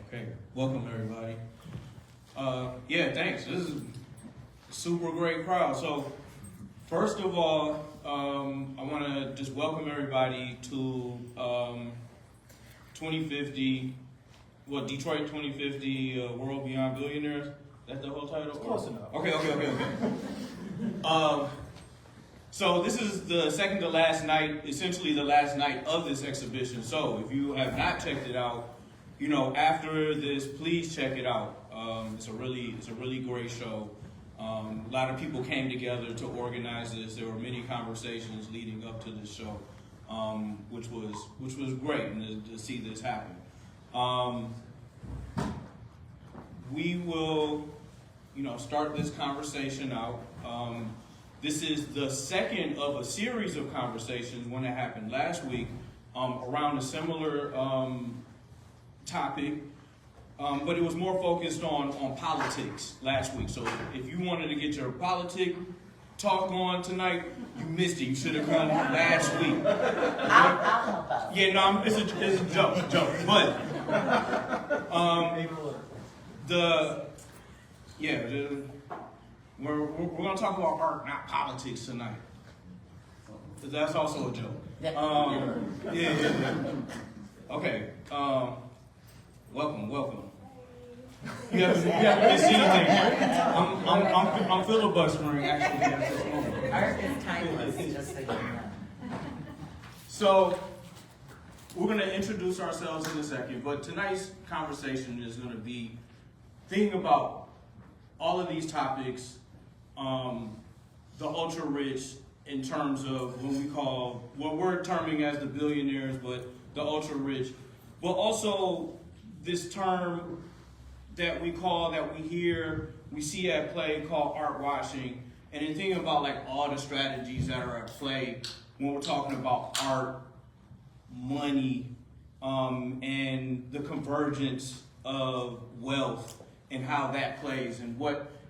Okay, welcome everybody. Yeah, thanks. This is a super great crowd. So, first of all, I want to just welcome everybody to 2050, Detroit 2050 World Beyond Billionaires. That's the whole title? Close enough. Okay. So this is the second to last night, essentially the last night of this exhibition. So if you have not checked it out, after this, please check it out. It's a really great show. A lot of people came together to organize this. There were many conversations leading up to this show, which was great, and to see this happen. We will, start this conversation out. This is the second of a series of conversations, one that happened last week, around a similar topic, but it was more focused on politics last week. So if you wanted to get your politic talk on tonight, you missed it. You should have come last week. I'll help out. Yeah, no, it's a joke. But we're going to talk about art, not politics tonight. That's also a joke. Okay. Welcome. You haven't seen anything. I'm filibustering actually at this moment. Art is timeless, just so you know. So we're going to introduce ourselves in a second, but tonight's conversation is going to be thinking about all of these topics, the ultra rich in terms of what we're terming as the billionaires, but the ultra rich, but also this term that we see at play called Artwashing, and in thinking about all the strategies that are at play when we're talking about art, money, and the convergence of wealth and how that plays, and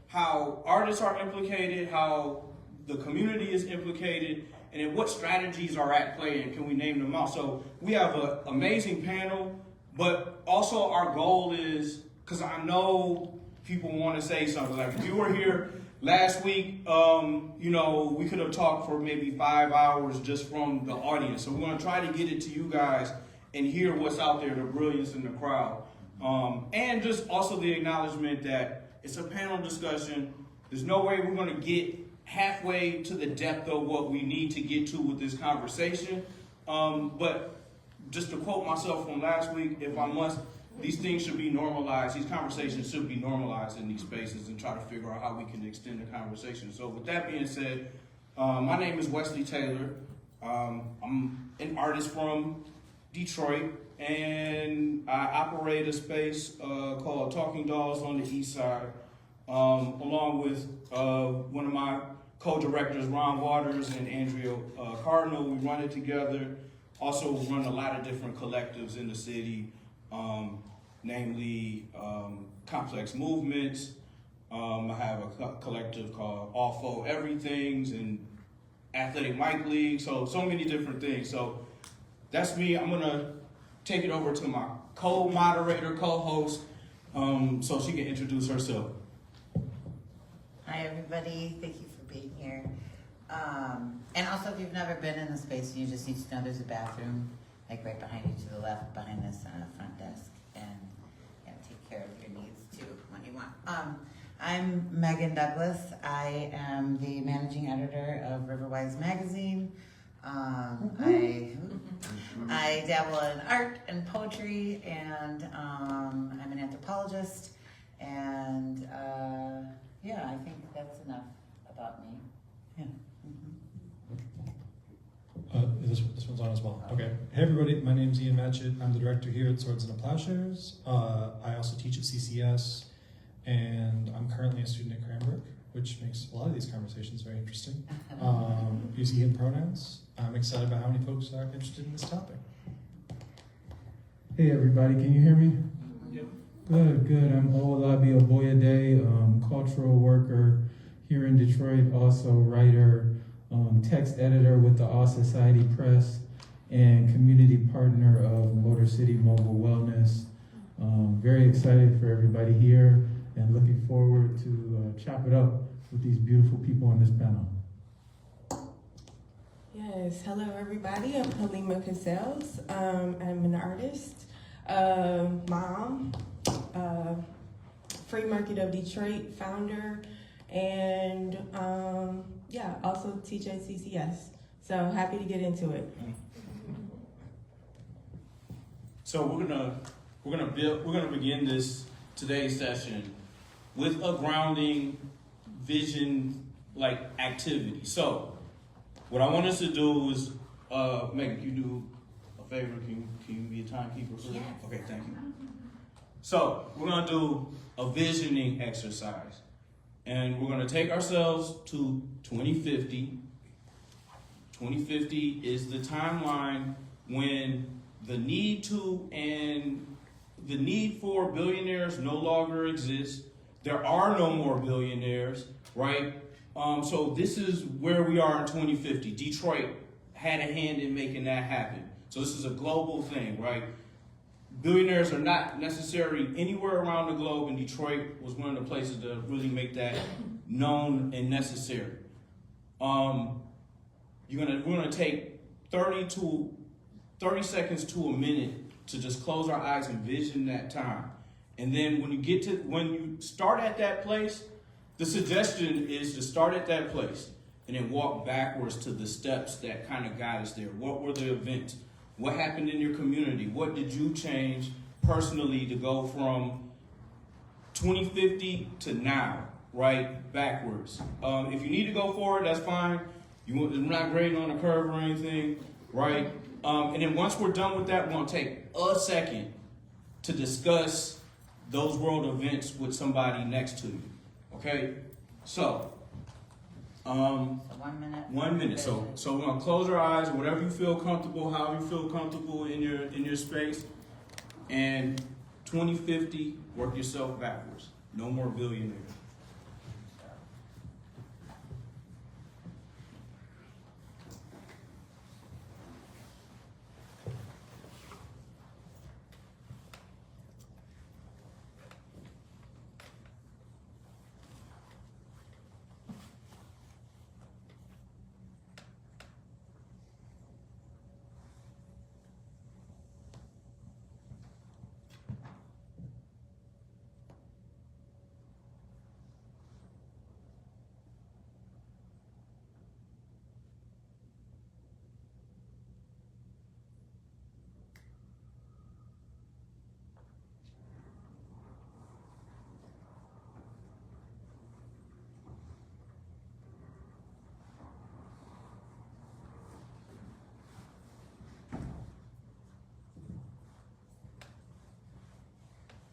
how artists are implicated, how the community is implicated, and then what strategies are at play, and can we name them out? So we have an amazing panel, but also our goal is, because I know people want to say something, like if you were here last week, we could have talked for maybe 5 hours just from the audience. So we're going to try to get it to you guys and hear what's out there, the brilliance in the crowd. And just also the acknowledgement that it's a panel discussion. There's no way we're going to get halfway to the depth of what we need to get to with this conversation. But just to quote myself from last week, if I must, these things should be normalized. These conversations should be normalized in these spaces, and try to figure out how we can extend the conversation. So with that being said, my name is Wesley Taylor. I'm an artist from Detroit, and I operate a space called Talking Dolls on the East Side, along with one of my co-directors, Ron Waters and Andrea Cardinal. We run it together. Also run a lot of different collectives in the city, namely Complex Movements. I have a collective called All For Everythings and Athletic Mic League, so many different things. So that's me. I'm gonna take it over to my co-moderator, co-host, so she can introduce herself. Hi, everybody. Thank you for being here. And also, if you've never been in the space, you just need to know there's a bathroom, right behind you to the left, behind this front desk, and take care of your needs too when you want. I'm Megan Douglas. I am the managing editor of Riverwise Magazine. I dabble in art and poetry, and I'm an anthropologist, and I think that's enough about me. Yeah. This one's on as well. Okay. Hey everybody, my name's Ian Matchett. I'm the director here at Swords and Plowshares. I also teach at CCS, and I'm currently a student at Cranbrook, which makes a lot of these conversations very interesting. Use he, him pronouns. I'm excited about how many folks are interested in this topic. Hey everybody, can you hear me? Yep. Good. I'm Owólabi Aboyade, cultural worker here in Detroit, also writer, text editor with the All Society Press, and community partner of Motor City Mobile Wellness. Very excited for everybody here and looking forward to chop it up with these beautiful people on this panel. Yes, hello everybody. I'm Halima Cassells. I'm an artist, mom, Free Market of Detroit founder, and also teach at CCS. So happy to get into it. So we're gonna begin today's session with a grounding vision like activity. So what I want us to do is Megan, can you do a favor? Can you be a timekeeper for Yes. Okay, thank you. So we're gonna do a visioning exercise. And we're gonna take ourselves to 2050. 2050 is the timeline when the need for billionaires no longer exists. There are no more billionaires, right? So this is where we are in 2050. Detroit had a hand in making that happen. So this is a global thing, right? Billionaires are not necessarily anywhere around the globe, and Detroit was one of the places to really make that known and necessary. We're gonna take 30 seconds to a minute to just close our eyes and vision that time. And then when you start at that place, the suggestion is to start at that place and then walk backwards to the steps that kind of got us there. What were the events? What happened in your community? What did you change personally to go from 2050 to now, right? Backwards. If you need to go forward, that's fine. You're not grading on a curve or anything, right? And then once we're done with that, we're gonna take a second to discuss those world events with somebody next to you, okay? So, 1 minute. 1 minute. So we're gonna close our eyes, whatever you feel comfortable, however you feel comfortable in your space. And 2050, work yourself backwards. No more billionaires.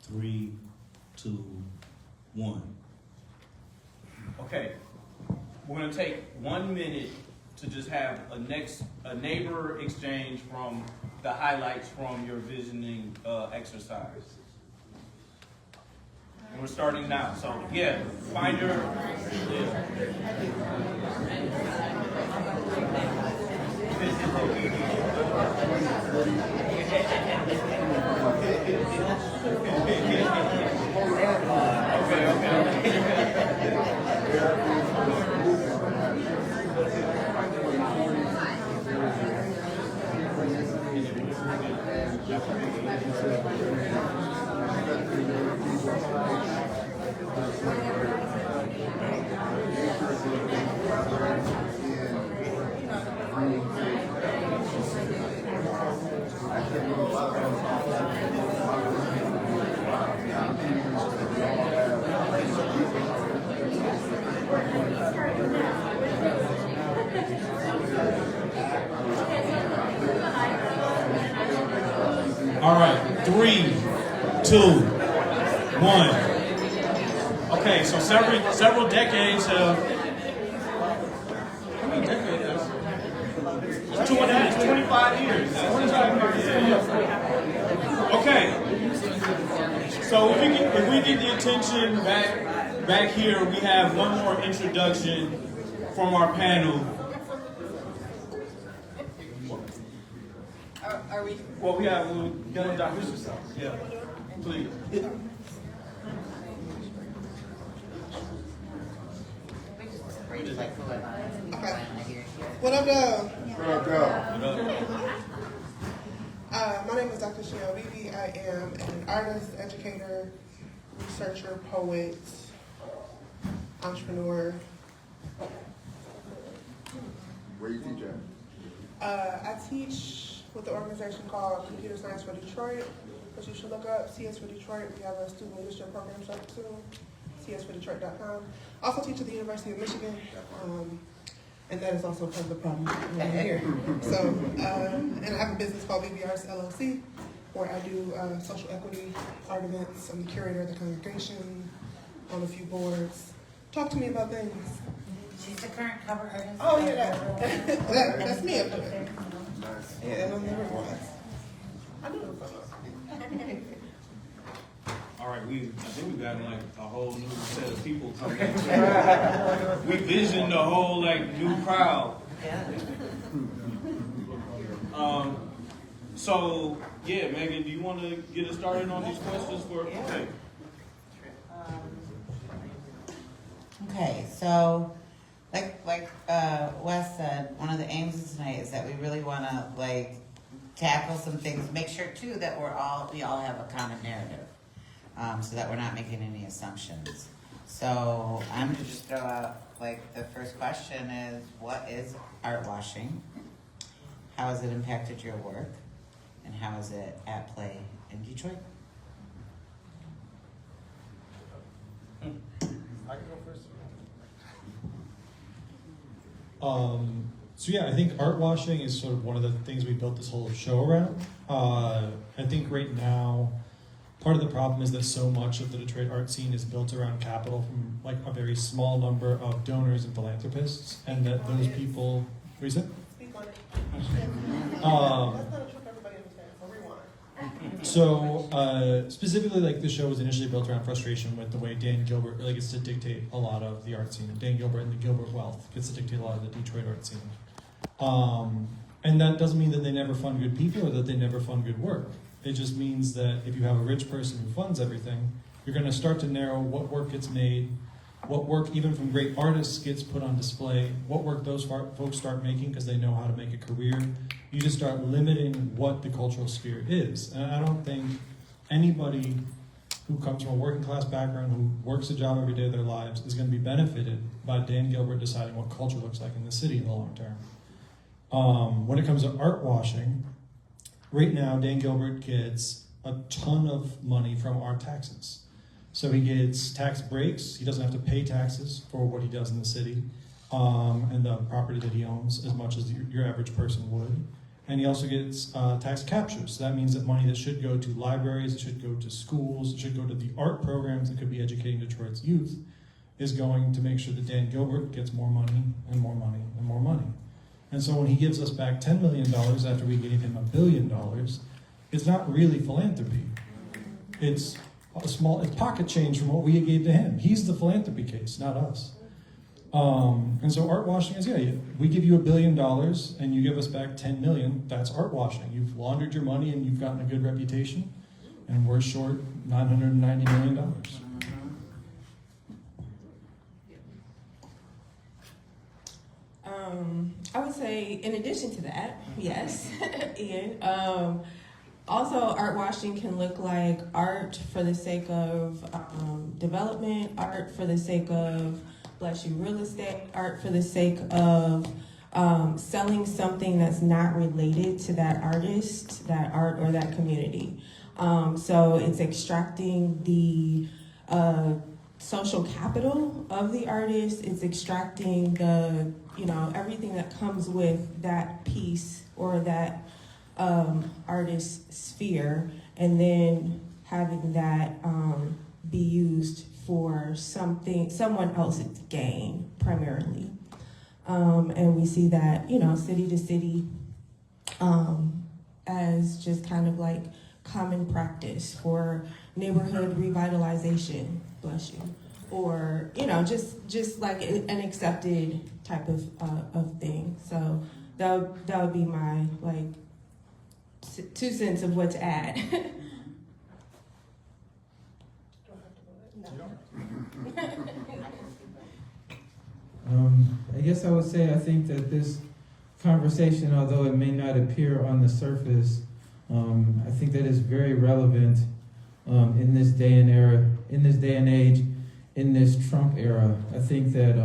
Three, 2, 1. Okay, we're gonna take 1 minute to just have a neighbor exchange from the highlights from your visioning exercise. And we're starting now, so yeah, find your. All right, 3, 2, 1. Okay, so several decades have. How many decades? 25 years. 25 years. Okay. So if we get the attention back here, we have one more introduction from our panel. Are we? Well, we have Dr. Yeah, please. up, though? What up, though? My name is Dr. Chanel Beebe. I am an artist, educator, researcher, poet, entrepreneur. Where you teach at? I teach with the organization called Computer Science for Detroit, which you should look up, CS for Detroit. We have a student leadership program up too, csfordetroit.com. Also teach at the University of Michigan, and that is also part of the problem right here. So, and I have a business called Billionaires LLC, where I do social equity art events. I'm the curator of the congregation, on a few boards. Talk to me about things. She's the current cover artist. Oh yeah, that's me up there. Nice. Yeah, I'm never was. I knew it was. All right, I think we got like a whole new set of people coming in. We visioned a whole like new crowd. So yeah, Megan, do you want to get us started on these questions for? Okay. Okay, so like Wes said, one of the aims of tonight is that we really want to like tackle some things. Make sure too that we all have a common narrative, so that we're not making any assumptions. So I'm gonna just throw out like the first question is, what is art washing? How has it impacted your work, and how is it at play in Detroit? I can go first. So yeah, I think art washing is sort of one of the things we built this whole show around. I think right now, part of the problem is that so much of the Detroit art scene is built around capital from like a very small number of donors and philanthropists, and that those people, what do you say? Speak on it. Um, That's not a trick everybody understands. So rewind. So specifically, like the show was initially built around frustration with the way Dan Gilbert really gets to dictate a lot of the art scene. Dan Gilbert and the Gilbert wealth gets to dictate a lot of the Detroit art scene. And that doesn't mean that they never fund good people or that they never fund good work. It just means that if you have a rich person who funds everything, you're going to start to narrow what work gets made, what work even from great artists gets put on display, what work those folks start making because they know how to make a career. You just start limiting what the cultural sphere is. And I don't think anybody who comes from a working class background, who works a job every day of their lives, is going to be benefited by Dan Gilbert deciding what culture looks like in the city in the long term. When it comes to art washing, right now Dan Gilbert gets a ton of money from our taxes. So he gets tax breaks. He doesn't have to pay taxes for what he does in the city and the property that he owns as much as your average person would. And he also gets tax captures. So that means that money that should go to libraries, it should go to schools, it should go to the art programs that could be educating Detroit's youth, is going to make sure that Dan Gilbert gets more money and more money and more money. And so when he gives us back $10 million after we gave him $1 billion, it's not really philanthropy. It's it's pocket change from what we gave to him. He's the philanthropy case, not us. And so art washing is, we give you $1 billion and you give us back 10 million, that's art washing. You've laundered your money and you've gotten a good reputation, and we're short $990 million. I would say, in addition to that, yes, Ian. Also, art washing can look like art for the sake of development, art for the sake of, bless you, real estate, art for the sake of selling something that's not related to that artist, that art, or that community. So it's extracting the social capital of the artist. It's extracting the, everything that comes with that piece or that artist sphere, and then having that be used for someone else's gain primarily. And we see that, city to city as just kind of like common practice for neighborhood revitalization, bless you, or, just like an accepted type of thing. So that would be my, 2 cents of what to add. I guess I would say I think that this conversation, although it may not appear on the surface, I think that is very relevant in this day and age, in this Trump era. I think that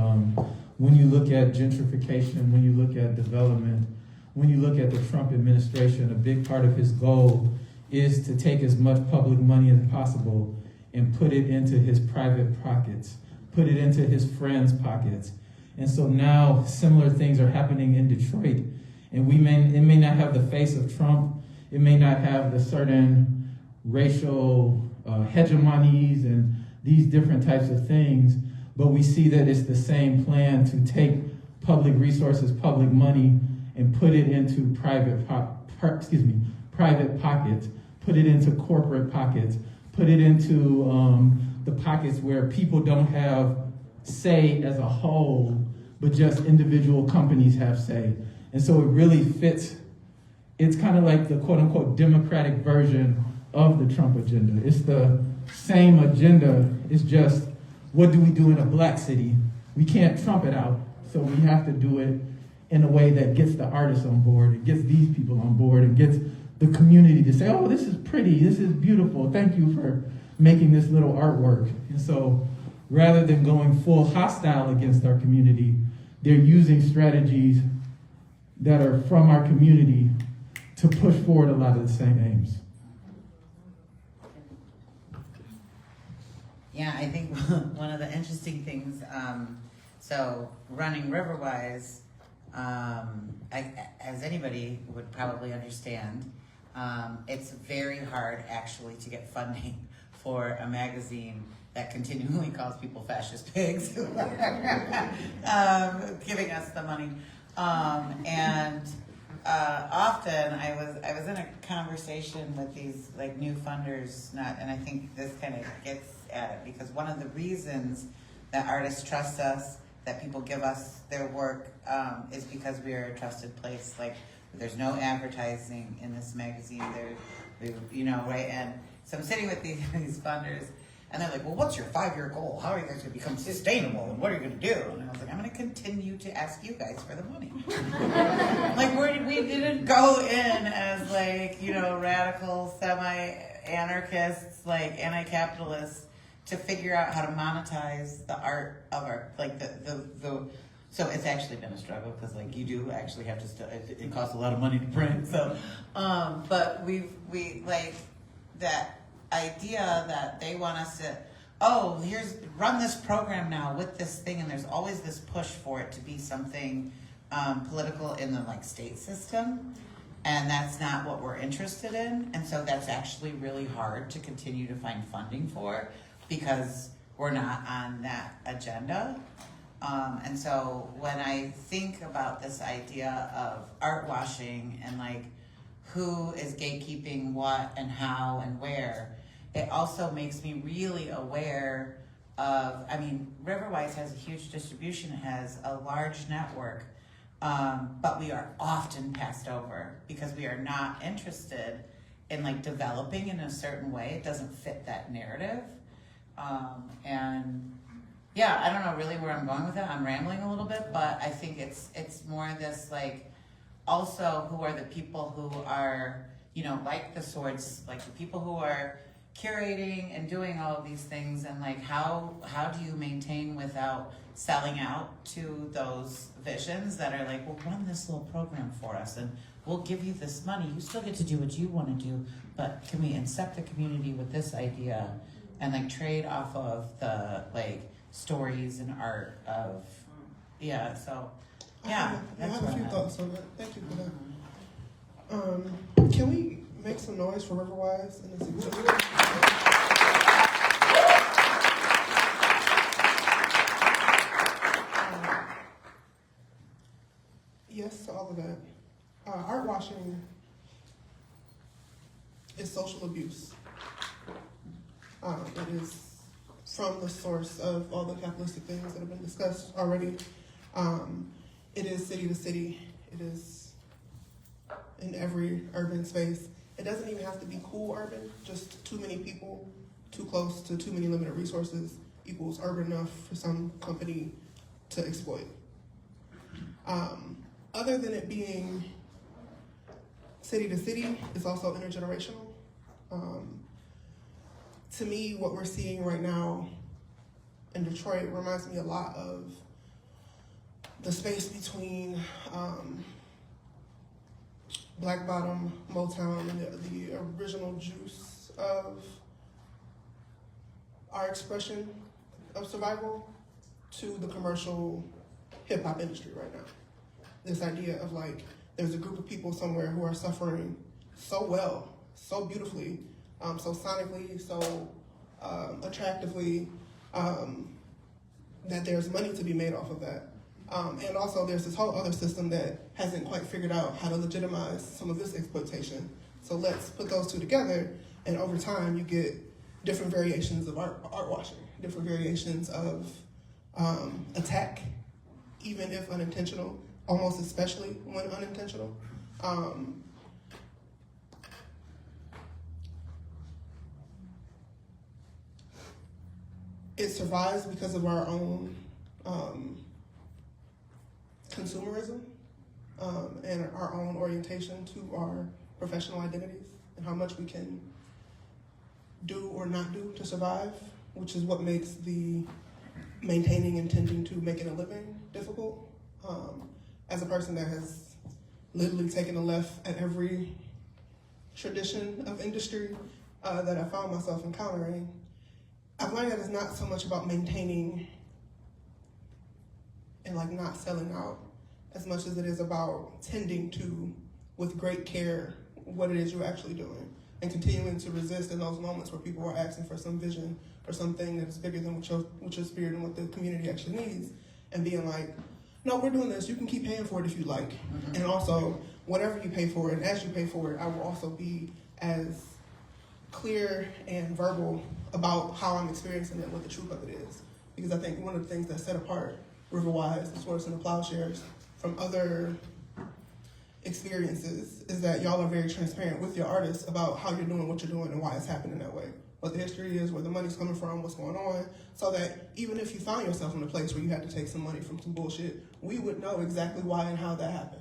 when you look at gentrification, when you look at development, when you look at the Trump administration, a big part of his goal is to take as much public money as possible and put it into his private pockets, put it into his friends' pockets. And so now similar things are happening in Detroit. And it may not have the face of Trump, it may not have the certain racial hegemonies and these different types of things, but we see that it's the same plan to take public resources, public money, and put it into private pockets, put it into corporate pockets, put it into the pockets where people don't have say as a whole, but just individual companies have say. And so it really fits. It's kind of like the quote-unquote democratic version of the Trump agenda. It's the same agenda. It's just, what do we do in a black city? We can't Trump it out, so we have to do it in a way that gets the artists on board, it gets these people on board, and gets the community to say, oh, this is pretty, this is beautiful, thank you for making this little artwork. And so rather than going full hostile against our community, they're using strategies that are from our community to push forward a lot of the same aims. Yeah, I think one of the interesting things, so running Riverwise, as anybody would probably understand, it's very hard actually to get funding for a magazine that continually calls people fascist pigs, giving us the money. Often I was in a conversation with these like new funders, and I think this kind of gets at it, because one of the reasons that artists trust us, that people give us their work, is because we are a trusted place. Like, there's no advertising in this magazine. Right? And so I'm sitting with these funders, and they're like, well, what's your 5-year goal? How are you guys going to become sustainable? And what are you going to do? And I was like, I'm going to continue to ask you guys for the money. Like, we didn't go in as radical, semi-anarchists, anti-capitalists, to figure out how to monetize the art of our, so it's actually been a struggle, because you do actually have to, it costs a lot of money to print. So, but we that idea that they want us to, run this program now with this thing, and there's always this push for it to be something political in the state system, and that's not what we're interested in. And so that's actually really hard to continue to find funding for, because we're not on that agenda. And so when I think about this idea of art washing and who is gatekeeping what and how and where, it also makes me really aware of, Riverwise has a huge distribution, it has a large network, but we are often passed over because we are not interested in developing in a certain way. It doesn't fit that narrative. And yeah, I don't know really where I'm going with it. I'm rambling a little bit, but I think it's more this also who are the people who are, like the swords, the people who are curating and doing all of these things, and how do you maintain without selling out to those visions that are well, run this little program for us and we'll give you this money. You still get to do what you want to do, but can we incept the community with this idea and trade off of the stories and art of, so yeah. I have a few thoughts on that. Thank you for that. Can we make some noise for Riverwise in this exhibit? Yes to all of that. Art washing is social abuse. It is from the source of all the capitalistic things that have been discussed already. It is city to city. It is in every urban space. It doesn't even have to be cool urban. Just too many people, too close to too many limited resources equals urban enough for some company to exploit. other than it being city to city, it's also intergenerational. To me, what we're seeing right now in Detroit reminds me a lot of the space between Black Bottom, Motown, and the original juice of our expression of survival to the commercial hip hop industry right now. This idea of like, there's a group of people somewhere who are suffering so well, so beautifully, so sonically, so attractively, that there's money to be made off of that. And also there's this whole other system that hasn't quite figured out how to legitimize some of this exploitation. So let's put those two together, and over time you get different variations of art washing, different variations of attack, even if unintentional, almost especially when unintentional. It survives because of our own consumerism and our own orientation to our professional identities and how much we can do or not do to survive, which is what makes the maintaining and tending to making a living difficult. As a person that has literally taken a left at every tradition of industry that I found myself encountering, I've learned that it's not so much about maintaining and like not selling out as much as it is about tending to, with great care, what it is you're actually doing and continuing to resist in those moments where people are asking for some vision or something that is bigger than what your spirit and what the community actually needs, and being like, no, we're doing this, you can keep paying for it if you like. Mm-hmm. And also, whatever you pay for it, and as you pay for it, I will also be as clear and verbal about how I'm experiencing it and what the truth of it is. Because I think one of the things that set apart Riverwise, the Swords and the Plowshares, from other experiences is that y'all are very transparent with your artists about how you're doing what you're doing and why it's happening that way. What the history is, where the money's coming from, what's going on, so that even if you found yourself in a place where you had to take some money from some bullshit, we would know exactly why and how that happened.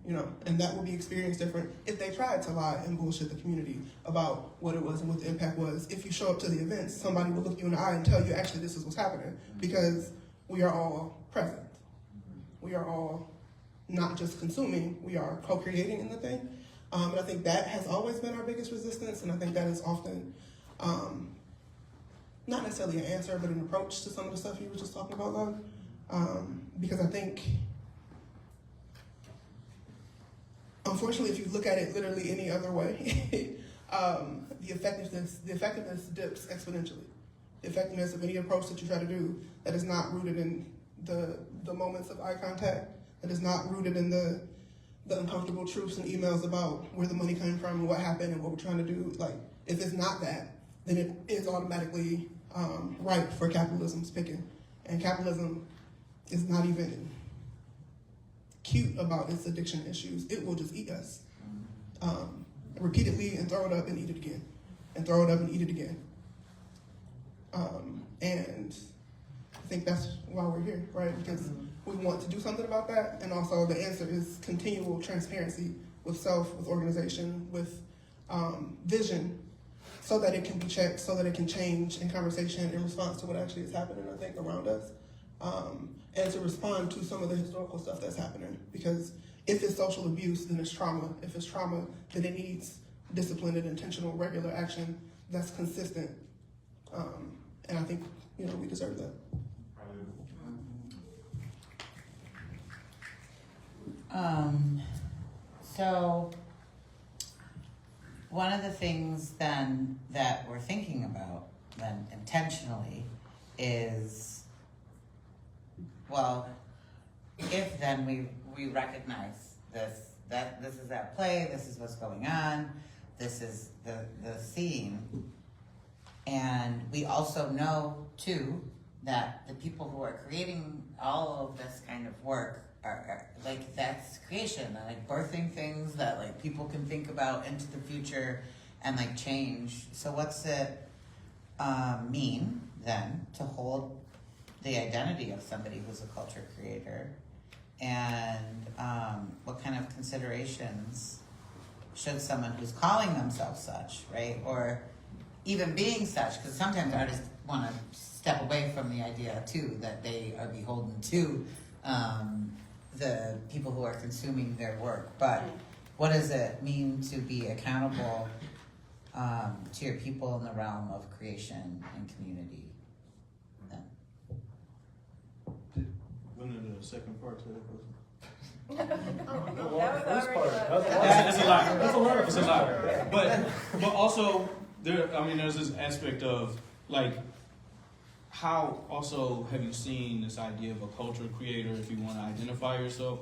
You know, and that would be experienced different if they tried to lie and bullshit the community about what it was and what the impact was. If you show up to the events, somebody will look you in the eye and tell you, actually, this is what's happening, because we are all present. We are all not just consuming, we are co-creating in the thing. And I think that has always been our biggest resistance, and I think that is often not necessarily an answer, but an approach to some of the stuff you were just talking about, Love. Because I think, unfortunately, if you look at it literally any other way, the effectiveness dips exponentially. The effectiveness of any approach that you try to do that is not rooted in the moments of eye contact, that is not rooted in the uncomfortable truths and emails about where the money came from and what happened and what we're trying to do. Like, if it's not that, then it is automatically ripe for capitalism's picking. And capitalism is not even cute about its addiction issues. It will just eat us repeatedly and throw it up and eat it again, and throw it up and eat it again. And I think that's why we're here, right? Because we want to do something about that, and also the answer is continual transparency with self, with organization, with vision, so that it can be checked, so that it can change in conversation in response to what actually is happening, I think, around us. And to respond to some of the historical stuff that's happening. Because if it's social abuse, then it's trauma. If it's trauma, then it needs disciplined and intentional, regular action that's consistent. And I think, we deserve that. So one of the things then that we're thinking about then intentionally is, well, if then we recognize this, that this is at play, this is what's going on, this is the scene, and we also know too that the people who are creating all of this kind of work are like, that's creation, and like birthing things that like people can think about into the future and like change. So what's it mean then to hold the identity of somebody who's a culture creator And what kind of considerations should someone who's calling themselves such, right, or even being such, because sometimes artists want to step away from the idea too that they are beholden to the people who are consuming their work. But what does it mean to be accountable to your people in the realm of creation and community? When did the second part to that question? First part. It's a lot. It's a lot. But also there's this aspect of like how also have you seen this idea of a culture creator if you want to identify yourself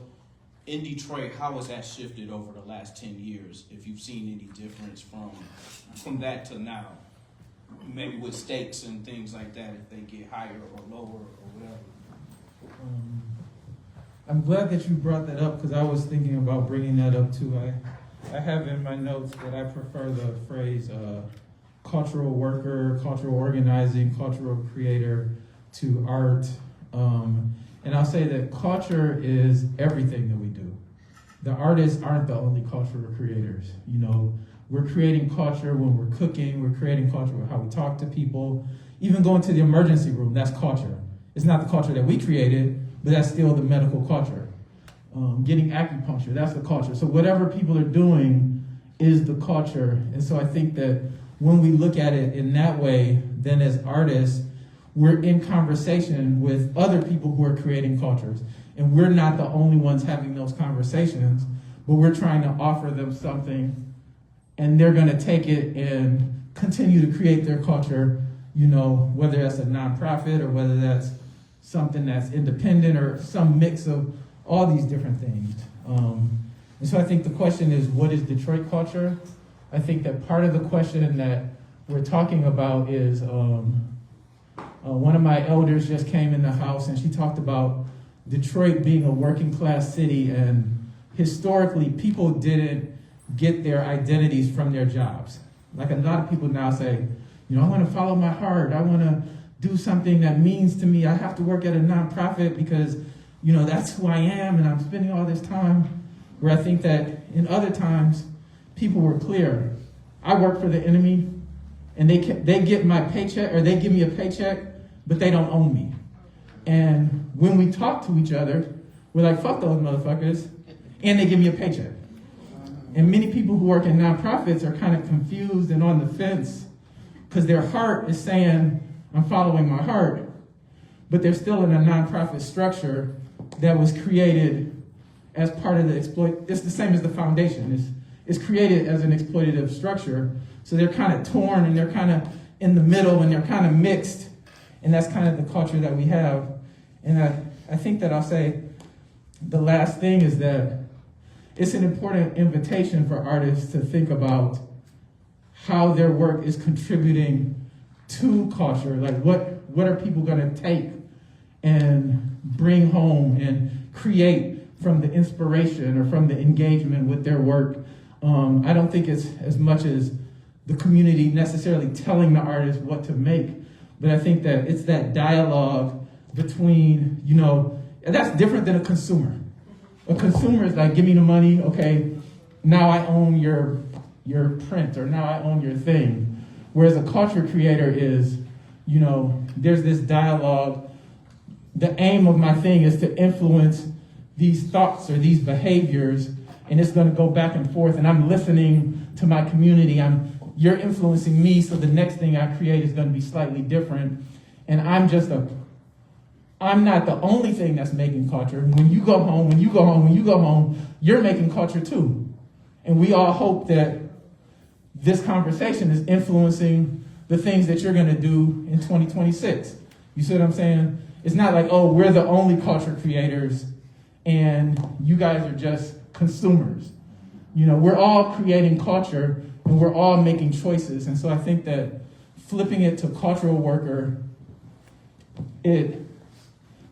in Detroit? How has that shifted over the last 10 years? If you've seen any difference from that to now, maybe with stakes and things like that, if they get higher or lower or whatever. I'm glad that you brought that up because I was thinking about bringing that up too. I have in my notes that I prefer the phrase cultural worker, cultural organizing, cultural creator to art. And I'll say that culture is everything that we do. The artists aren't the only cultural creators. You know, we're creating culture when we're cooking, we're creating culture with how we talk to people. Even going to the emergency room, that's culture. It's not the culture that we created, but that's still the medical culture. Getting acupuncture, that's the culture. So whatever people are doing is the culture. And so I think that when we look at it in that way, then as artists, we're in conversation with other people who are creating cultures. And we're not the only ones having those conversations, but we're trying to offer them something, and they're going to take it and continue to create their culture, you know, whether that's a nonprofit or whether that's something that's independent or some mix of all these different things. And so I think the question is, what is Detroit culture? I think that part of the question that we're talking about is, one of my elders just came in the house and she talked about Detroit being a working class city, and historically people didn't get their identities from their jobs. Like a lot of people now say, you know, I want to follow my heart. I want to do something that means to me. I have to work at a nonprofit because, you know, that's who I am and I'm spending all this time. Where I think that in other times, people were clear. I work for the enemy and they get my paycheck, or they give me a paycheck, but they don't own me. And when we talk to each other, we're like, fuck those motherfuckers, and they give me a paycheck. And many people who work in nonprofits are kind of confused and on the fence because their heart is saying, I'm following my heart, but they're still in a nonprofit structure that was created as part of the it's the same as the foundation. It's created as an exploitative structure. So they're kind of torn and they're kind of in the middle and they're kind of mixed. And that's kind of the culture that we have. And I think that I'll say the last thing is that it's an important invitation for artists to think about how their work is contributing to culture. Like what are people going to take and bring home and create from the inspiration or from the engagement with their work. I don't think it's as much as the community necessarily telling the artist what to make, but I think that it's that dialogue between, you know, and that's different than a consumer. A consumer is like, give me the money, okay, now I own your print, or now I own your thing. Whereas a culture creator is, you know, there's this dialogue. The aim of my thing is to influence these thoughts or these behaviors, and it's going to go back and forth, and I'm listening to my community. You're influencing me, so the next thing I create is going to be slightly different. And I'm not the only thing that's making culture. When you go home, you're making culture too. And we all hope that this conversation is influencing the things that you're going to do in 2026. You see what I'm saying? It's not like, oh, we're the only culture creators and you guys are just consumers. You know, we're all creating culture and we're all making choices. And so I think that flipping it to cultural worker, it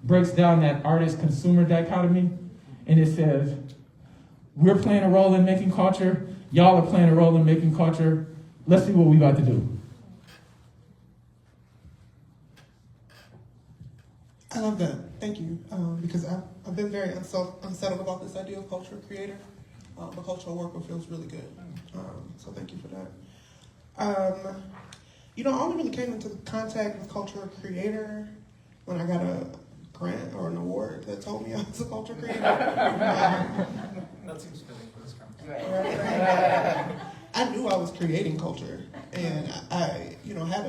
breaks down that artist-consumer dichotomy, and it says, we're playing a role in making culture, y'all are playing a role in making culture, let's see what we about to do. love that. Thank you. Because I've been very unsettled about this idea of culture creator. But cultural worker feels really good. So thank you for that. You know, I only really came into contact with culture creator when I got a grant or an award that told me I was a culture creator. That seems fitting for this conversation. I knew I was creating culture, and I had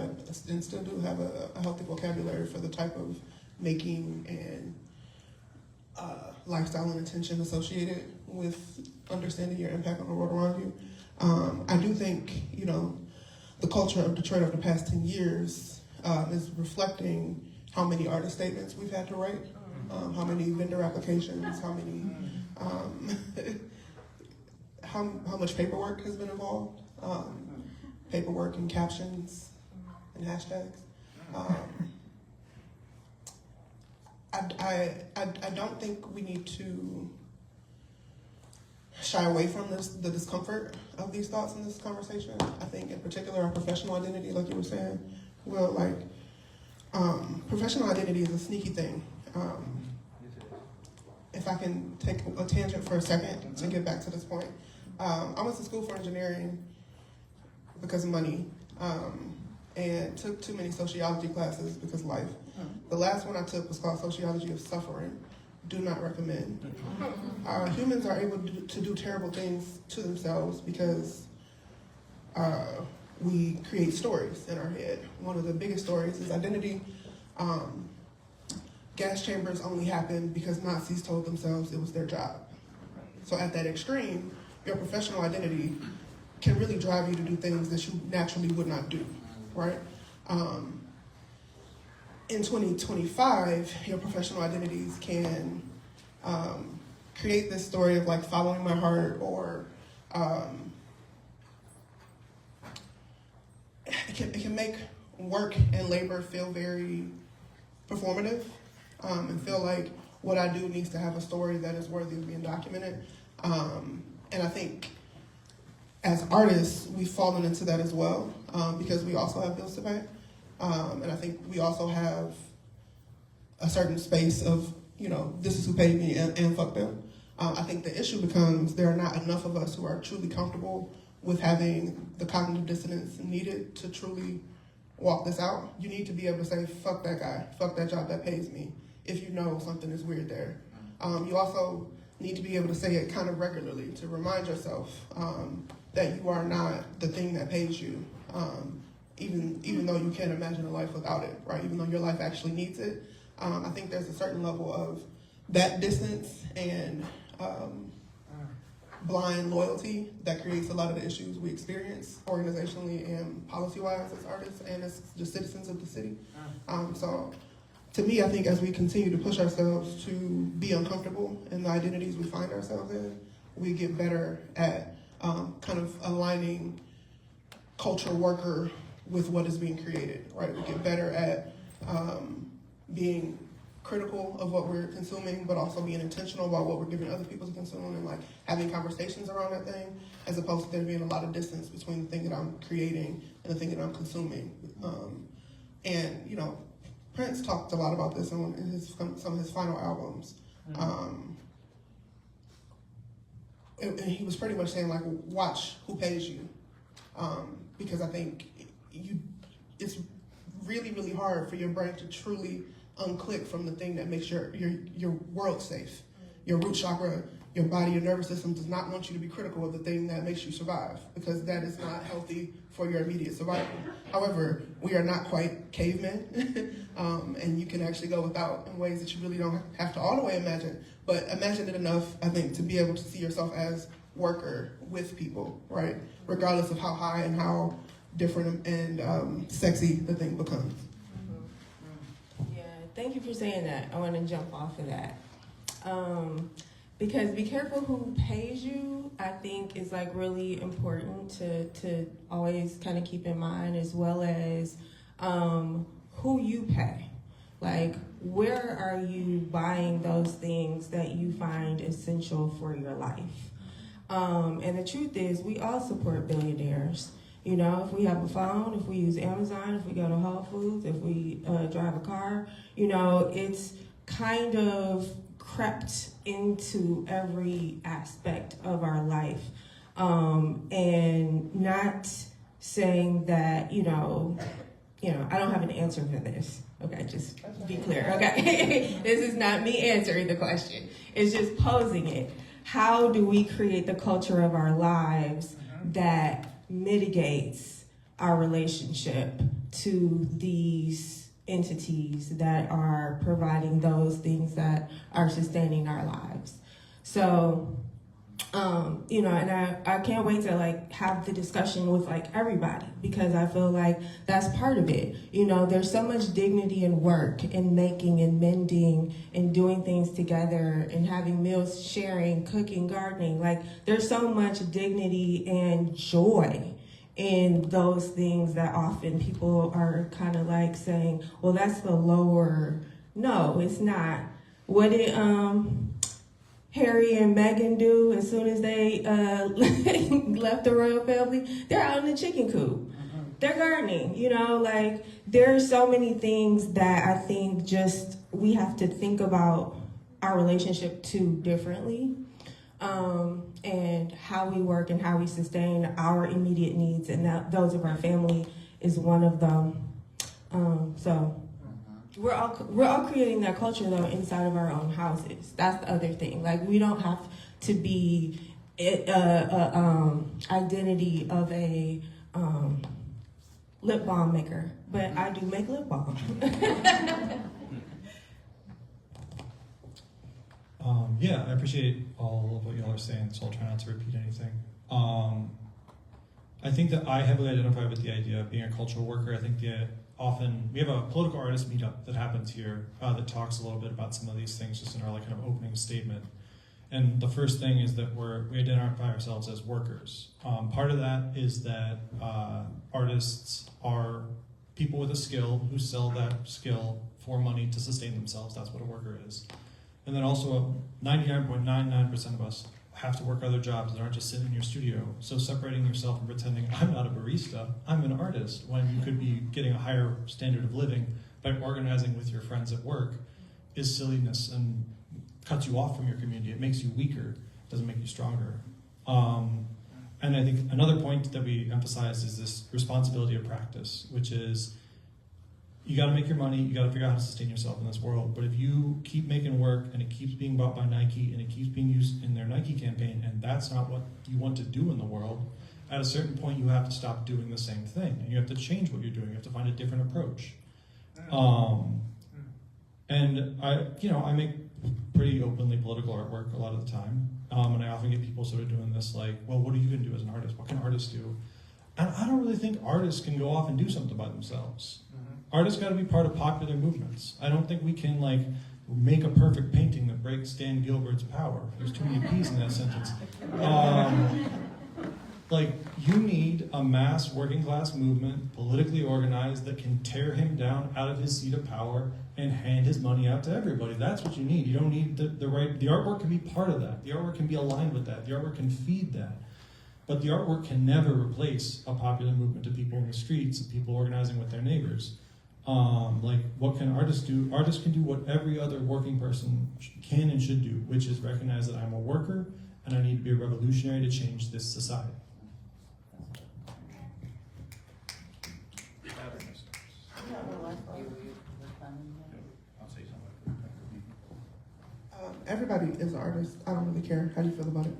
and still do have a healthy vocabulary for the type of making and lifestyle and intention associated with understanding your impact on the world around you. I do think, the culture of Detroit over the past 10 years is reflecting how many artist statements we've had to write, how many vendor applications, how many, how much paperwork has been involved, paperwork and captions and hashtags. I don't think we need to shy away from the discomfort of these thoughts in this conversation. I think in particular our professional identity, like you were saying, professional identity is a sneaky thing. If I can take a tangent for a second to get back to this point. I went to school for engineering because of money, and took too many sociology classes because of life. The last one I took was called Sociology of Suffering. Do not recommend. Humans are able to do terrible things to themselves because we create stories in our head. One of the biggest stories is identity. Gas chambers only happened because Nazis told themselves it was their job. So at that extreme, your professional identity can really drive you to do things that you naturally would not do, right? In 2025, your professional identities can create this story of like following my heart, or it can make work and labor feel very performative, and feel like what I do needs to have a story that is worthy of being documented. And I think as artists, we've fallen into that as well, because we also have bills to pay. And I think we also have a certain space of, this is who paid me and fuck them. I think the issue becomes there are not enough of us who are truly comfortable with having the cognitive dissonance needed to truly walk this out. You need to be able to say, fuck that guy, fuck that job that pays me, if you know something is weird there. You also need to be able to say it kind of regularly to remind yourself that you are not the thing that pays you. Even though you can't imagine a life without it, right? Even though your life actually needs it. I think there's a certain level of that distance and blind loyalty that creates a lot of the issues we experience organizationally and policy-wise as artists and as the citizens of the city. So to me, I think as we continue to push ourselves to be uncomfortable in the identities we find ourselves in, we get better at kind of aligning culture worker with what is being created, right? We get better at being critical of what we're consuming, but also being intentional about what we're giving other people to consume, and like having conversations around that thing, as opposed to there being a lot of distance between the thing that I'm creating and the thing that I'm consuming. And Prince talked a lot about this in some of his final albums. And he was pretty much saying like, watch who pays you, because I think it's really, really hard for your brain to truly unclick from the thing that makes your world safe. Your root chakra, your body, your nervous system does not want you to be critical of the thing that makes you survive, because that is not healthy for your immediate survival. However, we are not quite cavemen, and you can actually go without in ways that you really don't have to all the way imagine, but imagine it enough, I think, to be able to see yourself as worker with people, right? Regardless of how high and how different and sexy the thing becomes. Yeah, thank you for saying that. I want to jump off of that. Because be careful who pays you, I think, is like really important to always kind of keep in mind, as well as who you pay. Like, where are you buying those things that you find essential for your life? And the truth is, we all support billionaires. You know, if we have a phone, if we use Amazon, if we go to Whole Foods, if we drive a car, you know, it's kind of crept into every aspect of our life. And not saying that, you know, I don't have an answer for this. Okay, just be clear. Okay, this is not me answering the question. It's just posing it. How do we create the culture of our lives that mitigates our relationship to these entities that are providing those things that are sustaining our lives? So, you know, and I can't wait to like have the discussion with like everybody, because I feel like that's part of it. You know, there's so much dignity in work and making and mending and doing things together and having meals, sharing, cooking, gardening. Like there's so much dignity and joy in those things that often people are kind of like saying, well, that's the lower. No, it's not. What did Harry and Meghan do as soon as they left the royal family? They're out in the chicken coop. They're gardening, you know, like there are so many things that I think just we have to think about our relationship to differently, and how we work and how we sustain our immediate needs, and those of our family is one of them. So we're all creating that culture though inside of our own houses. That's the other thing. Like we don't have to be identity of a lip balm maker, but I do make lip balm. Yeah, I appreciate all of what y'all are saying, so I'll try not to repeat anything. I think that I heavily identify with the idea of being a cultural worker. I think that often we have a political artist meetup that happens here that talks a little bit about some of these things just in our like kind of opening statement. And the first thing is that we identify ourselves as workers. Part of that is that artists are people with a skill who sell that skill for money to sustain themselves. That's what a worker is. And then also 99.99% of us have to work other jobs that aren't just sitting in your studio. So separating yourself and pretending I'm not a barista, I'm an artist, when you could be getting a higher standard of living by organizing with your friends at work is silliness and cuts you off from your community. It makes you weaker, doesn't make you stronger. And I think another point that we emphasize is this responsibility of practice, which is you got to make your money, you got to figure out how to sustain yourself in this world. But if you keep making work and it keeps being bought by Nike and it keeps being used in their Nike campaign, and that's not what you want to do in the world, at a certain point you have to stop doing the same thing. And you have to change what you're doing. You have to find a different approach. And I make pretty openly political artwork a lot of the time. And I often get people sort of doing this like, well, what are you going to do as an artist? What can artists do? And I don't really think artists can go off and do something by themselves. Artists got to be part of popular movements. I don't think we can like make a perfect painting that breaks Dan Gilbert's power. There's too many P's in that sentence. Like you need a mass working class movement, politically organized, that can tear him down out of his seat of power and hand his money out to everybody. That's what you need. You don't need the artwork can be part of that. The artwork can be aligned with that. The artwork can feed that. But the artwork can never replace a popular movement of people in the streets, of people organizing with their neighbors. Like, what can artists do? Artists can do what every other working person can and should do, which is recognize that I'm a worker and I need to be a revolutionary to change this society. I'll say something. Everybody is an artist. I don't really care. How do you feel about it?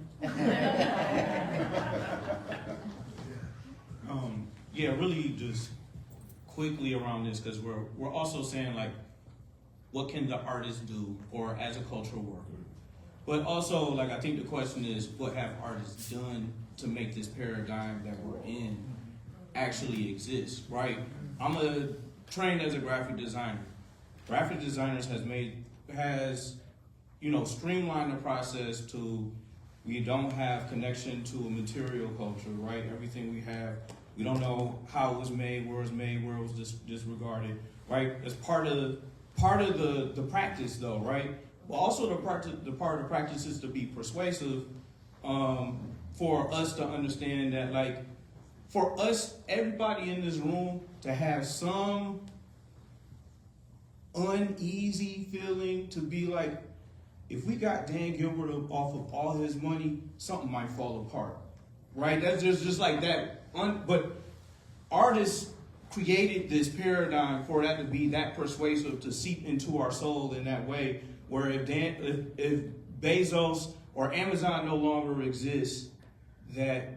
Yeah, really just quickly around this, because we're also saying like, what can the artist do, or as a cultural worker? But also, like, I think the question is, what have artists done to make this paradigm that we're in actually exist, right? I'm trained as a graphic designer. Graphic designers has streamlined the process to, we don't have connection to a material culture, right? Everything we have, we don't know how it was made, where it was disregarded, right? It's part of the practice, though, right? But also the part of the practice is to be persuasive, for us to understand that, like, for us, everybody in this room, to have some uneasy feeling to be like, if we got Dan Gilbert off of all his money, something might fall apart, right? That's just like that. But artists created this paradigm for that to be that persuasive, to seep into our soul in that way, where if Bezos or Amazon no longer exists, that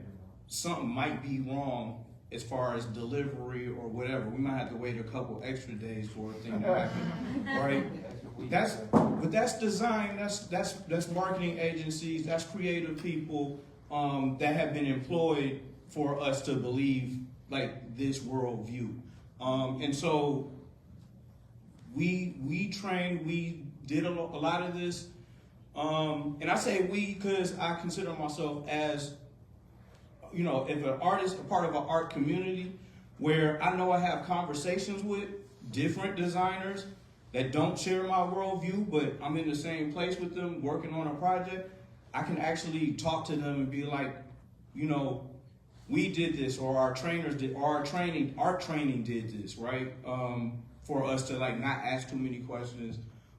something might be wrong as far as delivery or whatever. We might have to wait a couple extra days for a thing to happen, right? That's design. That's marketing agencies. That's creative people that have been employed for us to believe like this worldview. And so we trained. We did a lot of this. And I say we because I consider myself as, you know, if an artist, a part of an art community where I know I have conversations with different designers that don't share my worldview, but I'm in the same place with them working on a project, I can actually talk to them and be like, you know, we did this, or our trainers did, or art training did this, right? For us to like not ask too many questions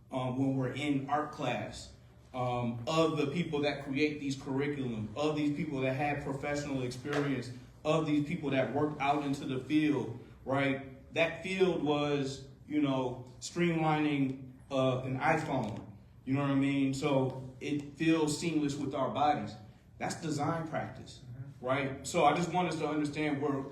when we're in art class. Of the people that create these curriculum, of these people that have professional experience, of these people that worked out into the field, right? That field was, you know, streamlining an iPhone, you know what I mean? So it feels seamless with our bodies. That's design practice, right? So I just want us to understand where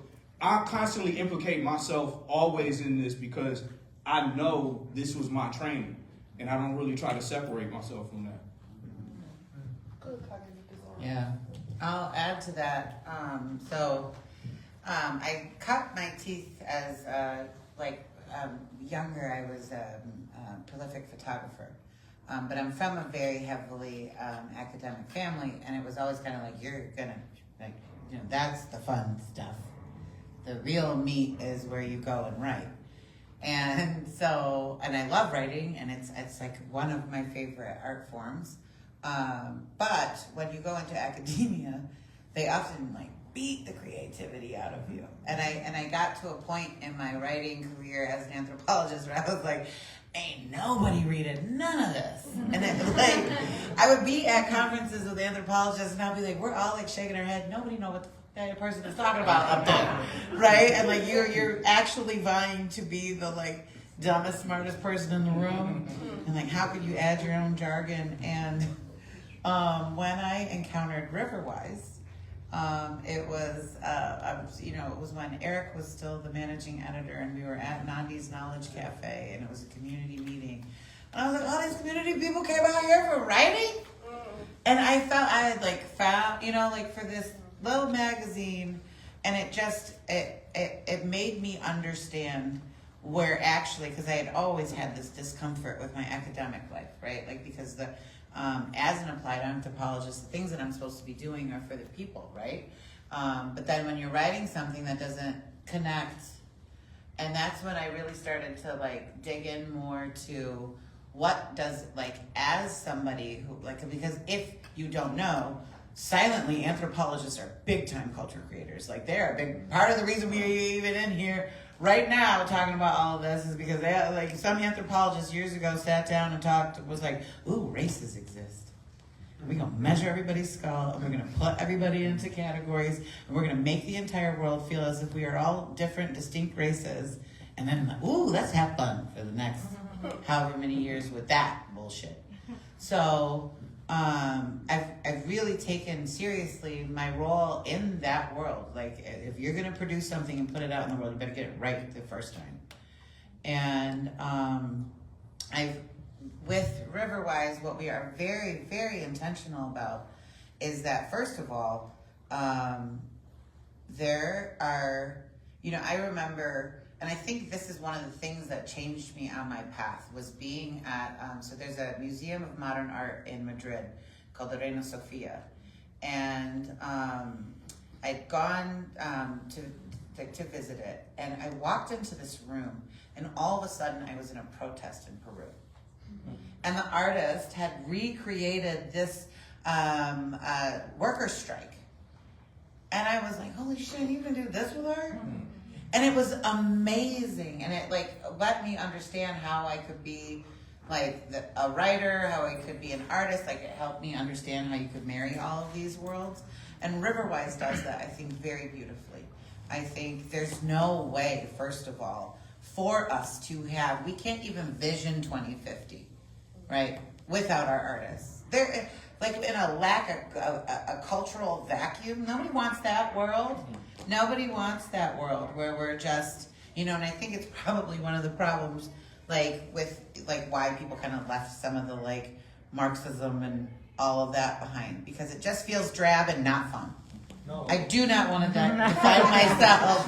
I constantly implicate myself always in this because I know this was my training and I don't really try to separate myself from that. Yeah, I'll add to that. I cut my teeth as younger. I was a prolific photographer, but I'm from a very heavily academic family, and it was always kind of like, you're gonna, like, you know, that's the fun stuff. The real meat is where you go and write. And so, and I love writing, and it's like one of my favorite art forms. But when you go into academia, they often like beat the creativity out of you. And I got to a point in my writing career as an anthropologist where I was like, ain't nobody reading none of this. And then, like, I would be at conferences with anthropologists and I'll be like, we're all like shaking our head. Nobody know what the that person is talking about up there, right? And like you're actually vying to be the like dumbest, smartest person in the room. And like, how could you add your own jargon? And when I encountered Riverwise, it was it was when Eric was still the managing editor, and we were at Nandi's Knowledge Cafe, and it was a community meeting. And I was like, all these community people came out here for writing, and I felt I had like found, for this little magazine, and it just it made me understand where actually, because I had always had this discomfort with my academic life, right? Like, because the as an applied anthropologist, the things that I'm supposed to be doing are for the people, right? But then when you're writing something that doesn't connect, and that's when I really started to like dig in more to what does, like, as somebody who, like, because if you don't know, silently anthropologists are big time culture creators. Like, they're a big part of the reason we're even in here right now talking about all of this is because they, like, some anthropologists years ago sat down and talked, was like, ooh, races exist. We're going to measure everybody's skull, and we're going to put everybody into categories, and we're going to make the entire world feel as if we are all different, distinct races. And then, like, ooh, let's have fun for the next however many years with that bullshit. So I've really taken seriously my role in that world. Like, if you're going to produce something and put it out in the world, you better get it right the first time. And with Riverwise, what we are very, very intentional about is that, first of all, there are, I remember, and I think this is one of the things that changed me on my path, was being at, so there's a Museum of Modern Art in Madrid called the Reina Sofia. And I'd gone to visit it, and I walked into this room, and all of a sudden I was in a protest in Peru. And the artist had recreated this worker strike. And I was like, holy shit, you can do this with her? And it was amazing. And it like let me understand how I could be like a writer, how I could be an artist. Like it helped me understand how you could marry all of these worlds. And Riverwise does that, I think, very beautifully. I think there's no way, first of all, for us to have, we can't even vision 2050, right, without our artists. They're like in a lack of a cultural vacuum. Nobody wants that world. Nobody wants that world where we're just, and I think it's probably one of the problems, like with like why people kind of left some of the like Marxism and all of that behind, because it just feels drab and not fun. No. I do not want to define myself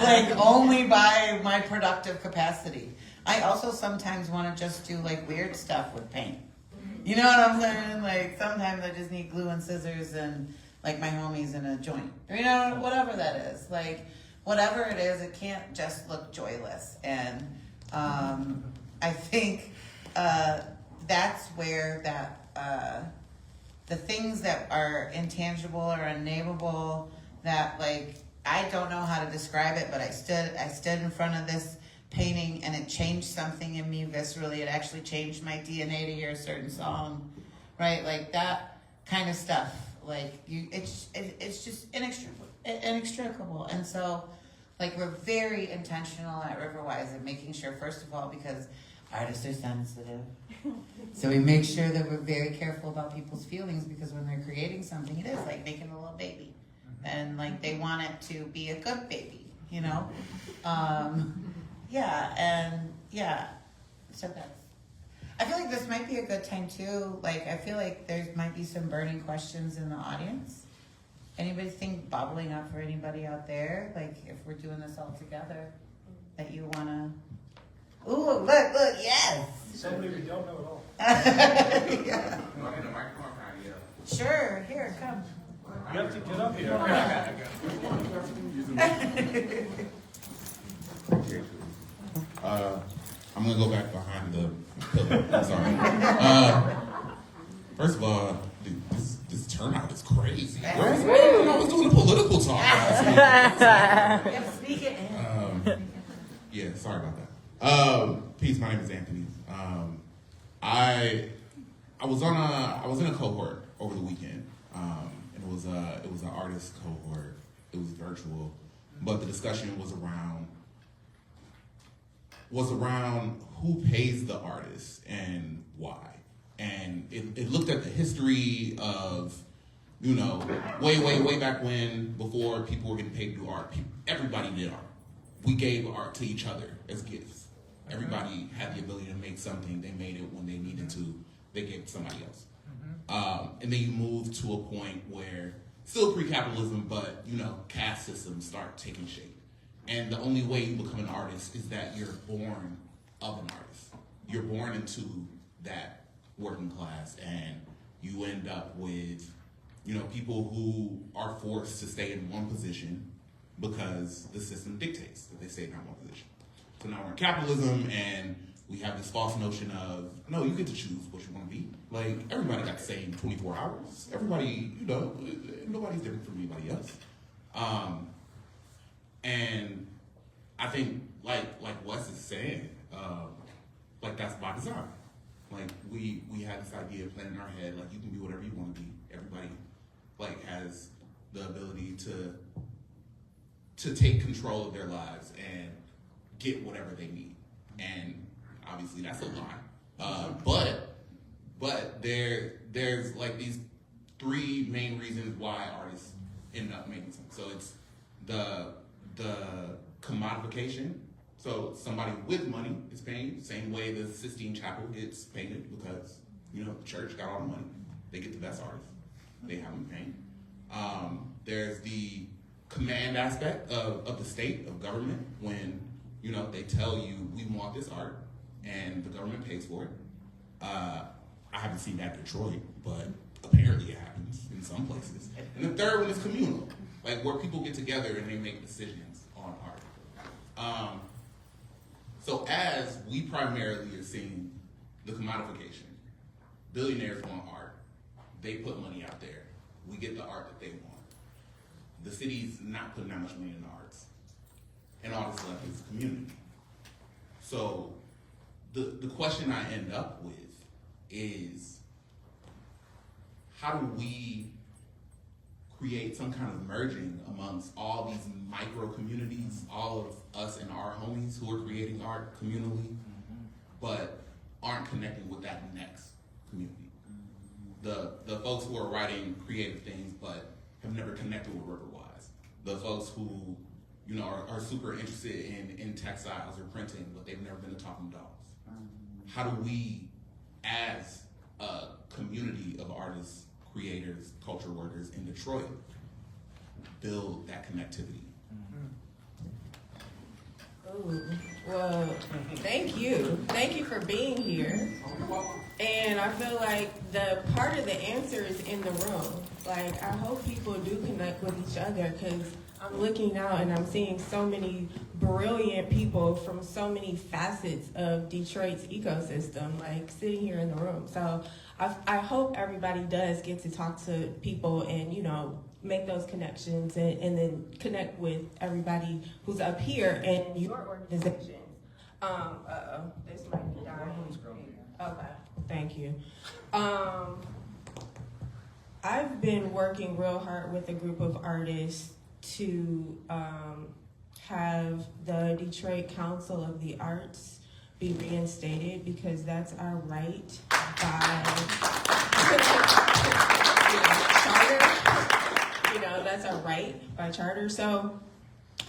like only by my productive capacity. I also sometimes want to just do like weird stuff with paint. You know what I'm saying? Like sometimes I just need glue and scissors and like my homies in a joint. Whatever that is. Like whatever it is, it can't just look joyless. And I think that's where that the things that are intangible or unnameable, that like I don't know how to describe it, but I stood in front of this painting and it changed something in me viscerally. It actually changed my DNA to hear a certain song, right? Like that kind of stuff. Like it's just inextricable. And so like we're very intentional at Riverwise of making sure, first of all, because artists are sensitive. So we make sure that we're very careful about people's feelings, because when they're creating something, it is like making a little baby. And like they want it to be a good baby, So that's, I feel like this might be a good time too. Like I feel like there might be some burning questions in the audience. Anybody think bubbling up for anybody out there? Like if we're doing this all together, that you wanna. Ooh, look, yes. Somebody we don't know at all. Yeah. Want in the microphone? Yeah. Sure, here, come. You have to get up here. I'm gonna go back behind the pillar. I'm sorry. First of all, dude, this turnout is crazy. I was doing a political talk last week. Yeah, speak it in. Yeah, sorry about that. Peace. My name is Anthony. I was in a cohort over the weekend. It was an artist cohort. It was virtual, but the discussion was around who pays the artist and why. And it looked at the history of, way back when, before people were getting paid to do art. Everybody did art. We gave art to each other as gifts. Everybody had the ability to make something. They made it when they needed to. They gave it to somebody else. And then you move to a point where, still pre-capitalism, but, caste systems start taking shape. And the only way you become an artist is that you're born of an artist. You're born into that working class, and you end up with, people who are forced to stay in one position because the system dictates that they stay in that one position. So now we're in capitalism, and we have this false notion of, no, you get to choose what you want to be. Like, everybody got the same 24 hours. Everybody, nobody's different from anybody else. And I think, like Wes is saying, that's by design. Like, we had this idea planted in our head, like, you can be whatever you want to be. Everybody, has the ability to take control of their lives and get whatever they need. And obviously that's a lie. But there's like these three main reasons why artists end up making something. So it's the commodification. So somebody with money is paying, same way the Sistine Chapel gets painted, because the church got all the money. They get the best artists. They have them paint. There's the command aspect of the state, of government, when they tell you, we want this art, and the government pays for it. I haven't seen that in Detroit, but apparently it happens in some places. And the third one is communal, like where people get together and they make decisions on art. So as we primarily are seeing the commodification, billionaires want art. They put money out there. We get the art that they want. the city's not putting that much money in the arts. And all that's left is community. So the question I end up with is, how do we create some kind of merging amongst all these micro communities, all of us and our homies who are creating art communally, but aren't connecting with that next community? The folks who are writing creative things but have never connected with Riverwise. The folks who, you know, are super interested in textiles or printing, but they've never been to Talking Dolls. How do we, as a community of artists, creators, culture workers in Detroit, build that connectivity? Ooh, well, thank you. Thank you for being here. And I feel like the part of the answer is in the room. Like, I hope people do connect with each other, because I'm looking out and I'm seeing so many brilliant people from so many facets of Detroit's ecosystem, like sitting here in the room. So I hope everybody does get to talk to people and, you know, make those connections and then connect with everybody who's up here and your organizations. This might be dying. Okay, thank you. I've been working real hard with a group of artists to have the Detroit Council of the Arts be reinstated, because that's our right by charter. You know, that's our right by charter. So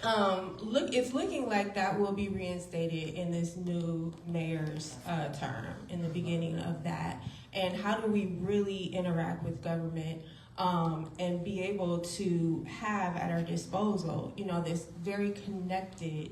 it's looking like that will be reinstated in this new mayor's term, in the beginning of that. And how do we really interact with government and be able to have at our disposal, you know, this very connected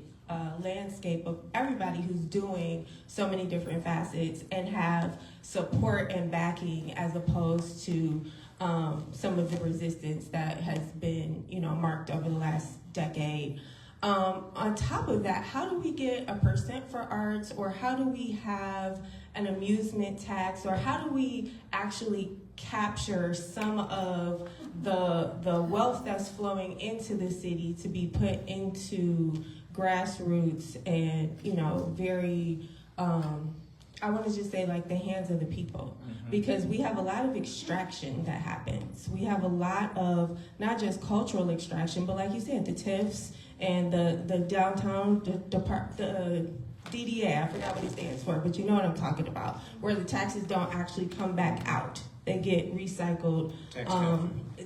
landscape of everybody who's doing so many different facets, and have support and backing, as opposed to some of the resistance that has been, you know, marked over the last decade. On top of that, how do we get a % for arts, or how do we have an amusement tax, or how do we actually capture some of the wealth that's flowing into the city to be put into grassroots and, you know, very, I want to just say, like, the hands of the people. Because we have a lot of extraction that happens. We have a lot of not just cultural extraction, but like you said, the TIFs and the downtown, the DDA, I forgot what it stands for, but you know what I'm talking about, where the taxes don't actually come back out. They get recycled.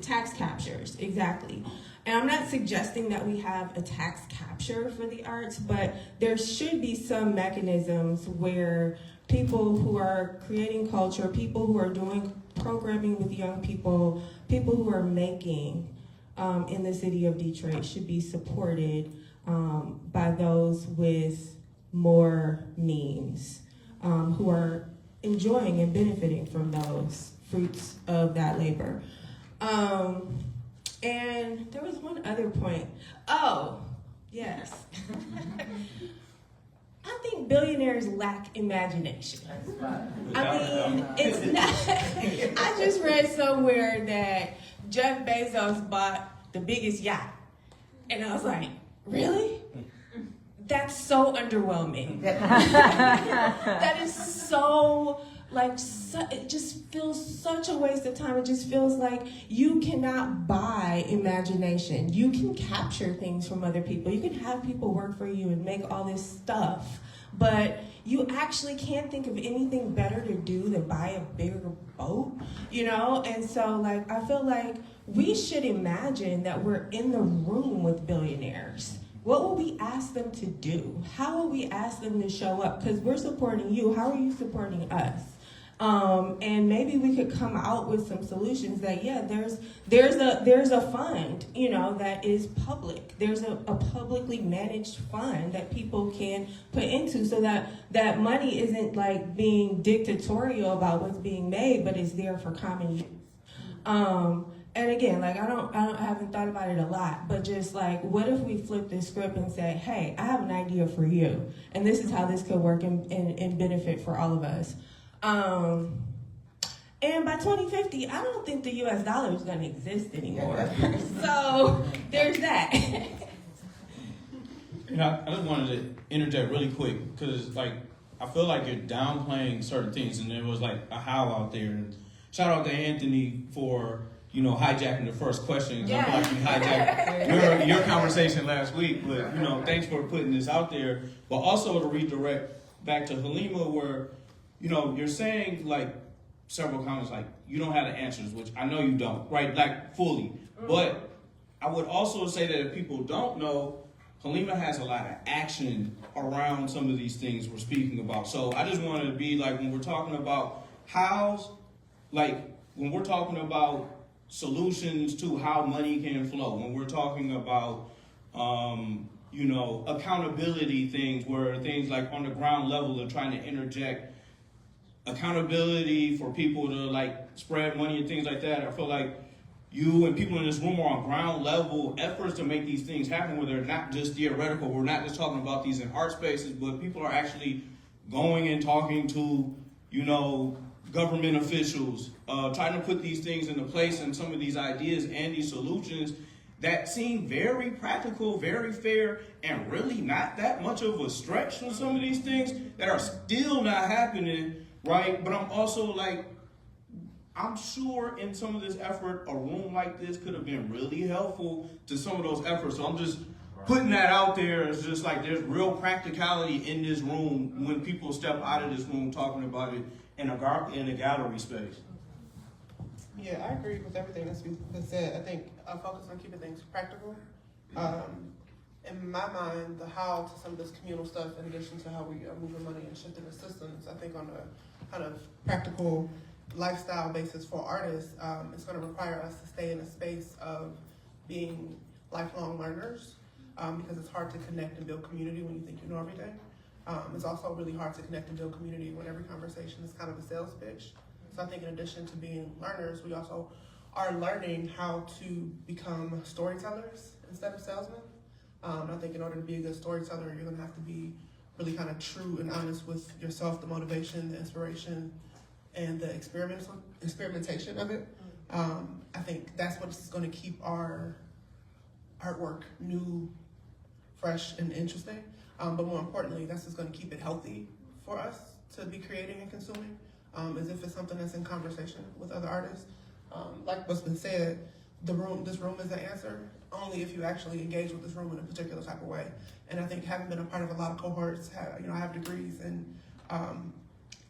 Tax captures, exactly. And I'm not suggesting that we have a tax capture for the arts, but there should be some mechanisms where people who are creating culture, people who are doing programming with young people, people who are making in the city of Detroit should be supported by those with more means, who are enjoying and benefiting from those fruits of that labor. And there was one other point. Oh, yes. I think billionaires lack imagination. I mean, it's not. I just read somewhere that Jeff Bezos bought the biggest yacht. And I was like, really? That's so underwhelming. That is so, like, it just feels such a waste of time. It just feels like you cannot buy imagination. You can capture things from other people. You can have people work for you and make all this stuff, but you actually can't think of anything better to do than buy a bigger boat, you know? And so, like, I feel like we should imagine that we're in the room with billionaires. What will we ask them to do? How will we ask them to show up? Because we're supporting you. How are you supporting us? And maybe we could come out with some solutions that, yeah, there's a fund, you know, that is public. There's a publicly managed fund that people can put into, so that money isn't like being dictatorial about what's being made, but is there for common use. And again, like, I haven't thought about it a lot, but just like, what if we flip this script and say, hey, I have an idea for you, and this is how this could work and benefit for all of us. And by 2050, I don't think the US dollar is going to exist anymore. So there's that. You know, I just wanted to interject really quick because, like, I feel like you're downplaying certain things, and there was like a howl out there. And shout out to Anthony for hijacking the first question. Yeah. I feel like you hijacked your conversation last week, but thanks for putting this out there. But also to redirect back to Halima, where you're saying like several comments like you don't have the answers, which I know you don't, right? Like fully, but I would also say that if people don't know, Halima has a lot of action around some of these things we're speaking about. So I just wanted to be like, when we're talking about when we're talking about solutions to how money can flow, when we're talking about, accountability things, where things like on the ground level are trying to interject accountability for people to like spread money and things like that. I feel like you and people in this room are on ground level efforts to make these things happen, where they're not just theoretical. We're not just talking about these in art spaces, but people are actually going and talking to, government officials, trying to put these things into place, and some of these ideas and these solutions that seem very practical, very fair, and really not that much of a stretch for some of these things that are still not happening, right? But I'm also like, I'm sure in some of this effort, a room like this could have been really helpful to some of those efforts. So I'm just putting that out there. It's just like there's real practicality in this room when people step out of this room talking about it in a gallery space. Yeah, I agree with everything that's been said. I think I focus on keeping things practical. In my mind, the how to some of this communal stuff, in addition to how we are moving money and shifting the systems, I think on a kind of practical lifestyle basis for artists, it's going to require us to stay in a space of being lifelong learners, because it's hard to connect and build community when you think you know everything. It's also really hard to connect and build community when every conversation is kind of a sales pitch. So I think in addition to being learners, we also are learning how to become storytellers instead of salesmen. I think in order to be a good storyteller, you're going to have to be really kind of true and honest with yourself, the motivation, the inspiration, and the experimentation of it. I think that's what's going to keep our artwork new, fresh, and interesting. But more importantly, that's just going to keep it healthy for us to be creating and consuming, as if it's something that's in conversation with other artists. Like what's been said, this room is the answer only if you actually engage with this room in a particular type of way. And I think having been a part of a lot of cohorts, I have degrees in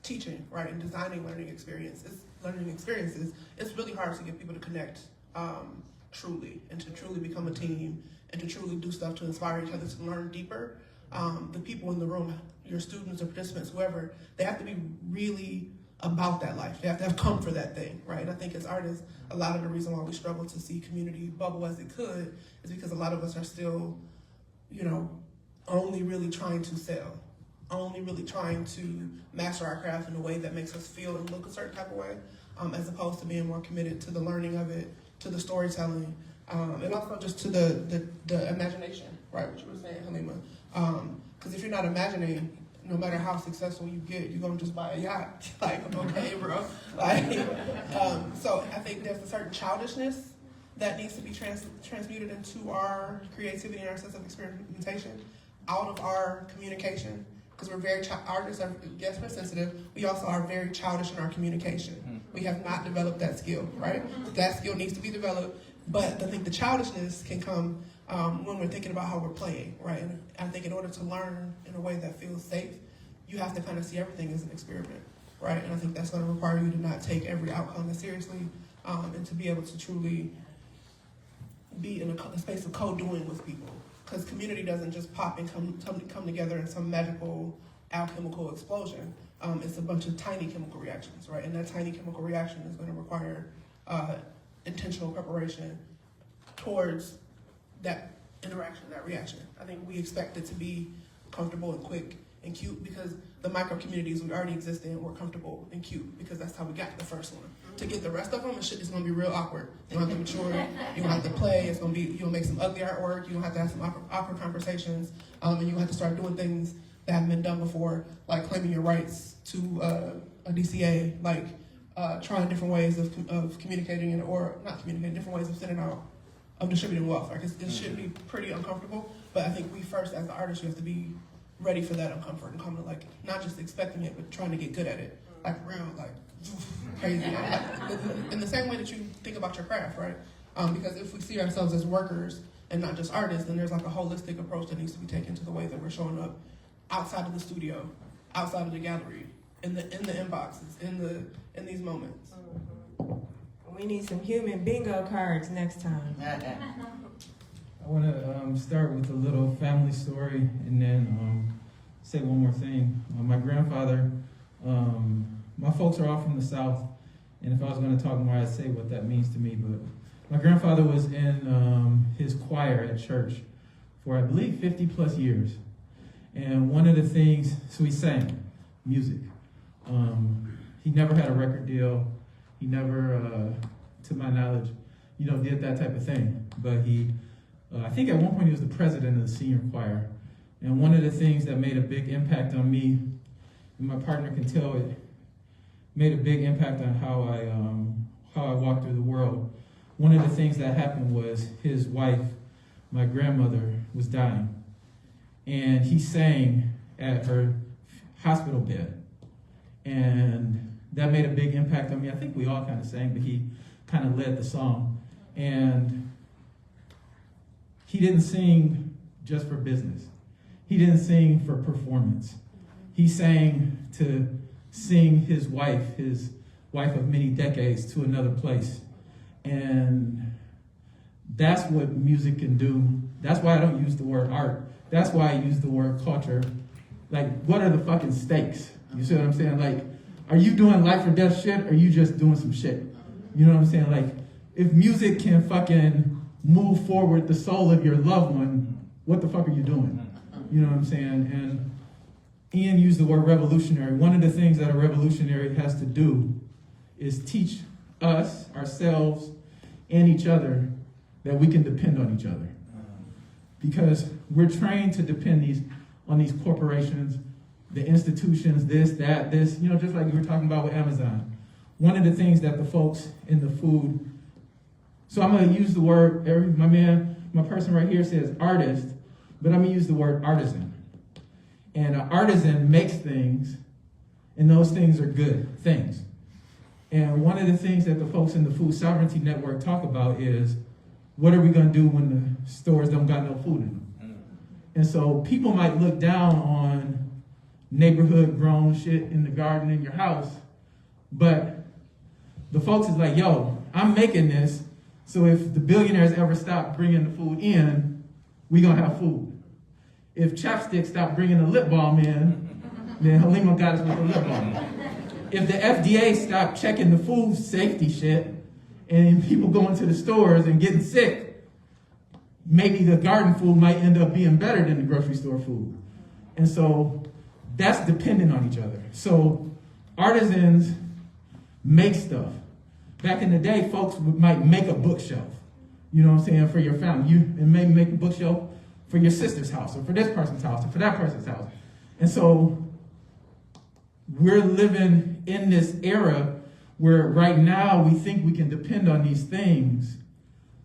teaching, right, and designing learning experiences, it's really hard to get people to connect truly, and to truly become a team, and to truly do stuff to inspire each other to learn deeper. The people in the room, your students or participants, whoever, they have to be really about that life. They have to have come for that thing, right? And I think as artists, a lot of the reason why we struggle to see community bubble as it could is because a lot of us are still, only really trying to sell, only really trying to master our craft in a way that makes us feel and look a certain type of way, as opposed to being more committed to the learning of it, to the storytelling, and also just to the imagination, right? What you were saying, Halima. Because if you're not imagining, no matter how successful you get, you're gonna just buy a yacht. Like, okay, bro. Like, so I think there's a certain childishness that needs to be transmuted into our creativity and our sense of experimentation out of our communication. Because we're very artists are, yes, we're sensitive. We also are very childish in our communication. We have not developed that skill, right? That skill needs to be developed. But I think the childishness can come when we're thinking about how we're playing, right? And I think in order to learn in a way that feels safe, you have to kind of see everything as an experiment, right? And I think that's going to require you to not take every outcome as seriously, and to be able to truly be in a space of co-doing with people. Because community doesn't just pop and come together in some magical alchemical explosion. It's a bunch of tiny chemical reactions, right? And that tiny chemical reaction is going to require intentional preparation towards that interaction, that reaction. I think we expect it to be comfortable and quick and cute because the micro communities we already exist in were comfortable and cute because that's how we got the first one. To get the rest of them, it's going to be real awkward. You don't have to mature. You're going to have to play. It's going to be, you'll make some ugly artwork. You're going to have to have some awkward conversations. And you have to start doing things that haven't been done before, like claiming your rights to a DCA, like trying different ways of communicating or not communicating, different ways of sending out, of distributing wealth. Like it should be pretty uncomfortable, but I think we first, as an artist, you have to be ready for that uncomfort and come to like not just expecting it, but trying to get good at it, like real, like crazy. Like, in the same way that you think about your craft, right? Because if we see ourselves as workers and not just artists, then there's like a holistic approach that needs to be taken to the way that we're showing up outside of the studio, outside of the gallery, in the inboxes, in these moments. We need some human bingo cards next time. I want to start with a little family story and then say one more thing. My grandfather, my folks are all from the South, and if I was going to talk more, I'd say what that means to me. But my grandfather was in his choir at church for, I believe, 50 plus years. And one of the things, so he sang music. He never had a record deal. He never, to my knowledge, did that type of thing. But he, I think at one point he was the president of the senior choir. And one of the things that made a big impact on me, and my partner can tell it, made a big impact on how I walked through the world. One of the things that happened was his wife, my grandmother, was dying. And he sang at her hospital bed. And that made a big impact on me. I think we all kind of sang, but he kind of led the song. And he didn't sing just for business. He didn't sing for performance. He sang to sing his wife of many decades, to another place. And that's what music can do. That's why I don't use the word art. That's why I use the word culture. Like, what are the fucking stakes? You see what I'm saying? Like, are you doing life or death shit, or are you just doing some shit? You know what I'm saying? Like, if music can fucking move forward the soul of your loved one, what the fuck are you doing? You know what I'm saying? And Ian used the word revolutionary. One of the things that a revolutionary has to do is teach us, ourselves, and each other that we can depend on each other. Because we're trained to depend on these corporations, the institutions, this, just like we were talking about with Amazon. One of the things that the folks in the food, so I'm gonna use the word, my person right here says artist, but I'm gonna use the word artisan. And an artisan makes things, and those things are good things. And one of the things that the folks in the Food Sovereignty Network talk about is, what are we gonna do when the stores don't got no food in them? And so people might look down on neighborhood grown shit in the garden in your house, but the folks is like, yo, I'm making this, so if the billionaires ever stop bringing the food in, we gonna have food. If Chapstick stop bringing the lip balm in, then Halima got us with the lip balm. If the FDA stop checking the food safety shit, and people going to the stores and getting sick, maybe the garden food might end up being better than the grocery store food. And so that's dependent on each other. So artisans make stuff. Back in the day, folks might make a bookshelf, you know what I'm saying, for your family. And maybe make a bookshelf for your sister's house, or for this person's house, or for that person's house. And so we're living in this era where right now we think we can depend on these things.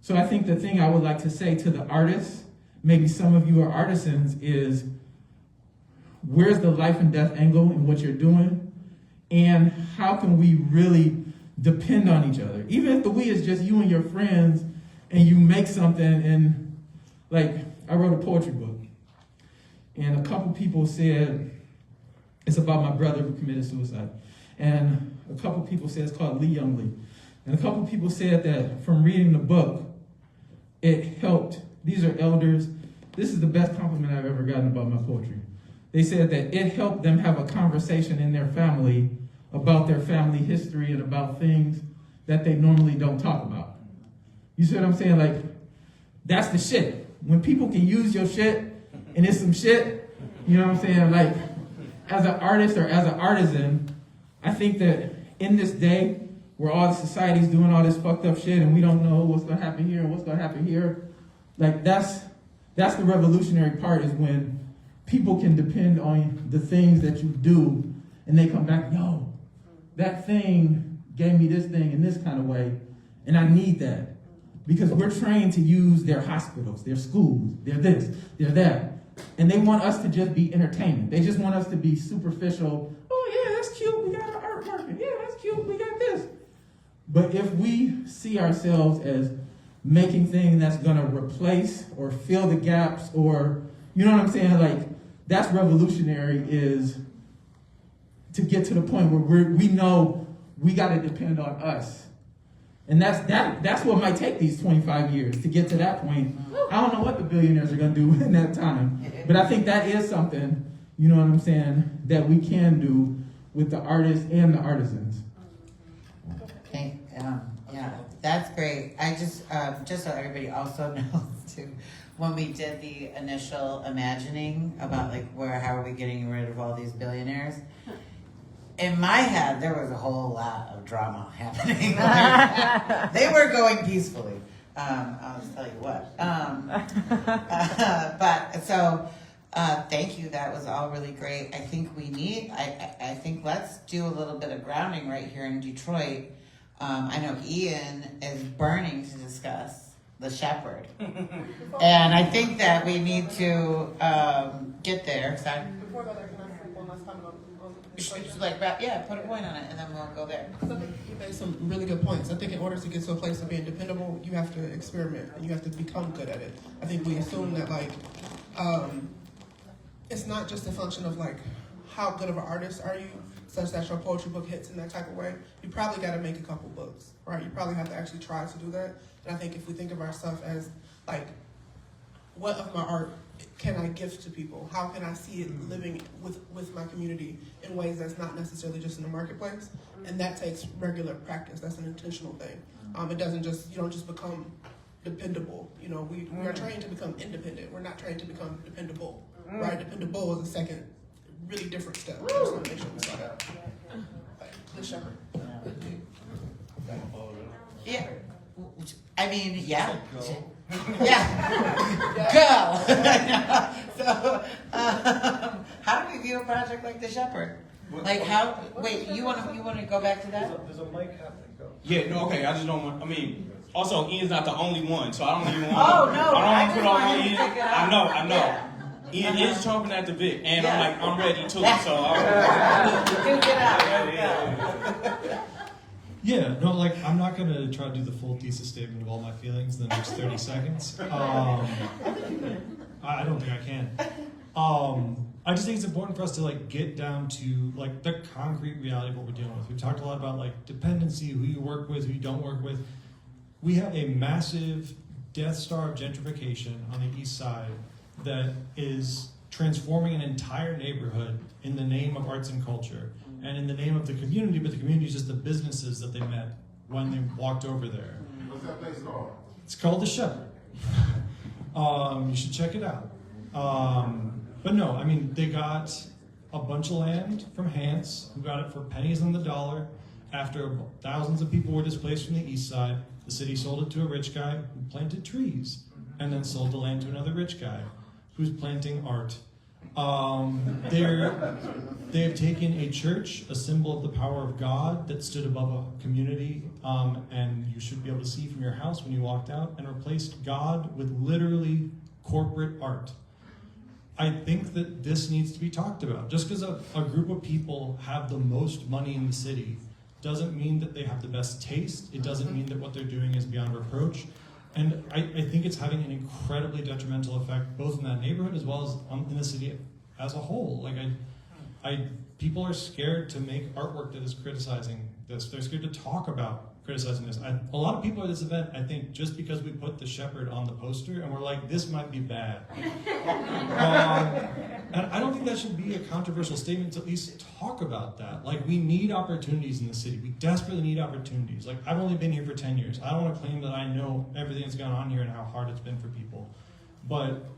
So I think the thing I would like to say to the artists, maybe some of you are artisans, is where's the life and death angle in what you're doing? And how can we really depend on each other? Even if the we is just you and your friends and you make something, and like I wrote a poetry book and a couple people said it's about my brother who committed suicide. And a couple people said it's called Lee Young Lee. And a couple people said that from reading the book, it helped. These are elders. This is the best compliment I've ever gotten about my poetry. They said that it helped them have a conversation in their family about their family history and about things that they normally don't talk about. You see what I'm saying? Like, that's the shit. When people can use your shit and it's some shit, you know what I'm saying? Like, as an artist or as an artisan, I think that in this day where all the society's doing all this fucked up shit and we don't know what's gonna happen here and what's gonna happen here, like that's the revolutionary part, is when people can depend on the things that you do and they come back, yo, that thing gave me this thing in this kind of way, and I need that. Because we're trained to use their hospitals, their schools, their this, their that. And they want us to just be entertainment. They just want us to be superficial. Oh yeah, that's cute, we got an art market. Yeah, that's cute, we got this. But if we see ourselves as making things that's gonna replace or fill the gaps, or, you know what I'm saying? Like, that's revolutionary, is to get to the point where we know we gotta depend on us. And that's what might take these 25 years to get to that point. I don't know what the billionaires are going to do in that time. But I think that is something, you know what I'm saying, that we can do with the artists and the artisans. Okay, yeah, that's great. I just so everybody also knows too, when we did the initial imagining about like how are we getting rid of all these billionaires, in my head, there was a whole lot of drama happening. They were going peacefully. I'll just tell you what. Thank you. That was all really great. I think I think let's do a little bit of grounding right here in Detroit. I know Ian is burning to discuss the Shepherd. And I think that we need to get there. Sorry. Before that, can I have one last comment on Put a point on it, and then we'll go there. I think you made some really good points. I think in order to get to a place of being dependable, you have to experiment and you have to become good at it. I think we assume that it's not just a function of like how good of an artist are you, such that your poetry book hits in that type of way. You probably got to make a couple books, right? You probably have to actually try to do that. And I think if we think of ourselves as like, what of my art can I gift to people? How can I see it living with my community in ways that's not necessarily just in the marketplace? And that takes regular practice. That's an intentional thing. You don't just become dependable. You know, we are trained to become independent. We're not trained to become dependable, right? Dependable is a second, really different step. I just want to make sure we saw that. The Shepherd. Yeah. I mean, yeah. Yeah. Go. So, how do we view a project like The Shepherd? Like how? Wait, you want to go back to that? There's a mic happening. Go. Yeah, no, okay. I just don't want. I mean, also Ian's not the only one, so I don't even want. Oh no! I don't want to put on him to Ian. pick it up. I know. Yeah. Ian is chomping at the bit, and Yeah. I'm ready too. So Get out. Yeah, no, like, I'm not going to try to do the full thesis statement of all my feelings in the next 30 seconds. I don't think I can. I just think it's important for us to, like, get down to, like, the concrete reality of what we're dealing with. We've talked a lot about, like, dependency, who you work with, who you don't work with. We have a massive Death Star of gentrification on the east side that is transforming an entire neighborhood in the name of arts and culture. And in the name of the community, but the community is just the businesses that they met when they walked over there. What's that place called? It's called The Shepherd. You should check it out. But no, I mean, they got a bunch of land from Hants, who got it for pennies on the dollar. After thousands of people were displaced from the east side, the city sold it to a rich guy who planted trees, and then sold the land to another rich guy who's planting art. They've taken a church, a symbol of the power of God that stood above a community, and you should be able to see from your house when you walked out, and replaced God with literally corporate art. I think that this needs to be talked about. Just because a group of people have the most money in the city doesn't mean that they have the best taste. It doesn't mean that what they're doing is beyond reproach. And I think it's having an incredibly detrimental effect, both in that neighborhood as well as in the city as a whole. Like, people are scared to make artwork that is criticizing this. They're scared to talk about criticizing this. A lot of people at this event, I think, just because we put The Shepherd on the poster and we're like, this might be bad. And I don't think that should be a controversial statement to at least talk about that. Like, we need opportunities in the city. We desperately need opportunities. Like, I've only been here for 10 years. I don't want to claim that I know everything that's gone on here and how hard it's been for people. But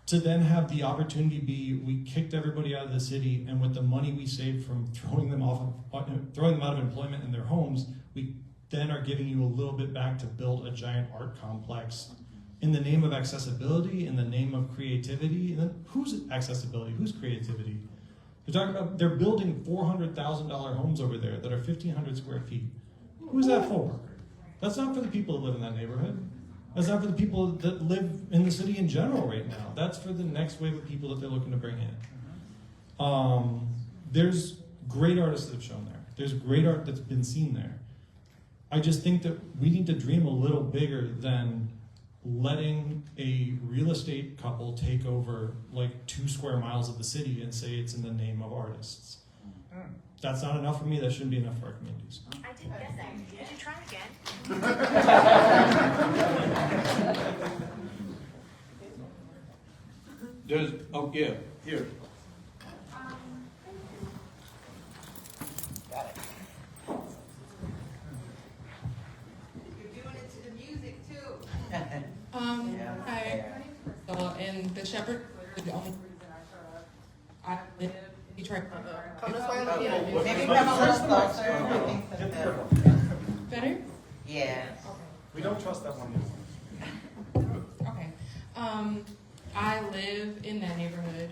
to then have the opportunity be, we kicked everybody out of the city, and with the money we saved from throwing them out of employment in their homes, we then are giving you a little bit back to build a giant art complex in the name of accessibility, in the name of creativity. And then whose accessibility? Whose creativity? They're building $400,000 homes over there that are 1,500 square feet. Who's that for? That's not for the people that live in that neighborhood. That's not for the people that live in the city in general right now. That's for the next wave of people that they're looking to bring in. There's great artists that have shown there. There's great art that's been seen there. I just think that we need to dream a little bigger than letting a real estate couple take over like 2 square miles of the city and say it's in the name of artists. That's not enough for me. That shouldn't be enough for our communities. I didn't get that. Did you try again? There's, oh yeah, here. You're doing it to the music too. Hi. And the Shepherd is the only reason I live in Detroit. Come this way. Maybe come a little closer. I think so. Better? Yeah. We don't trust that one. Okay. I live in that neighborhood.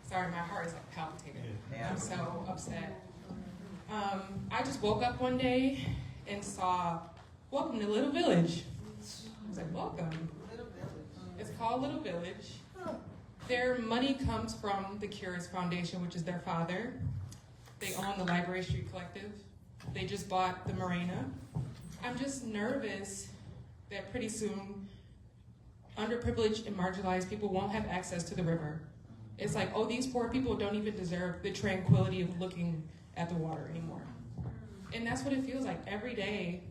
Sorry, my heart is like palpitating. Yeah. I'm so upset. I just woke up one day and saw, welcome to Little Village. I was like, welcome. It's called Little Village. Their money comes from the Curious Foundation, which is their father. They own the Library Street Collective. They just bought the Marina. I'm just nervous that pretty soon underprivileged and marginalized people won't have access to the river. It's like, oh, these poor people don't even deserve the tranquility of looking at the water anymore. And that's what it feels like every day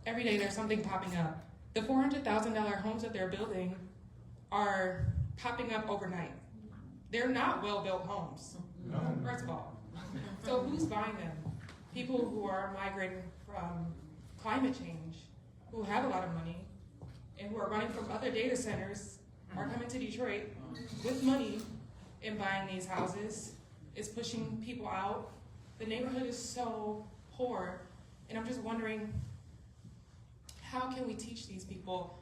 there's something popping up. The $400,000 homes that they're building are popping up overnight. They're not well-built homes, first of all. So who's buying them? People who are migrating from climate change, who have a lot of money, and who are running from other data centers, are coming to Detroit with money and buying these houses. It's pushing people out. The neighborhood is so poor, and I'm just wondering, how can we teach these people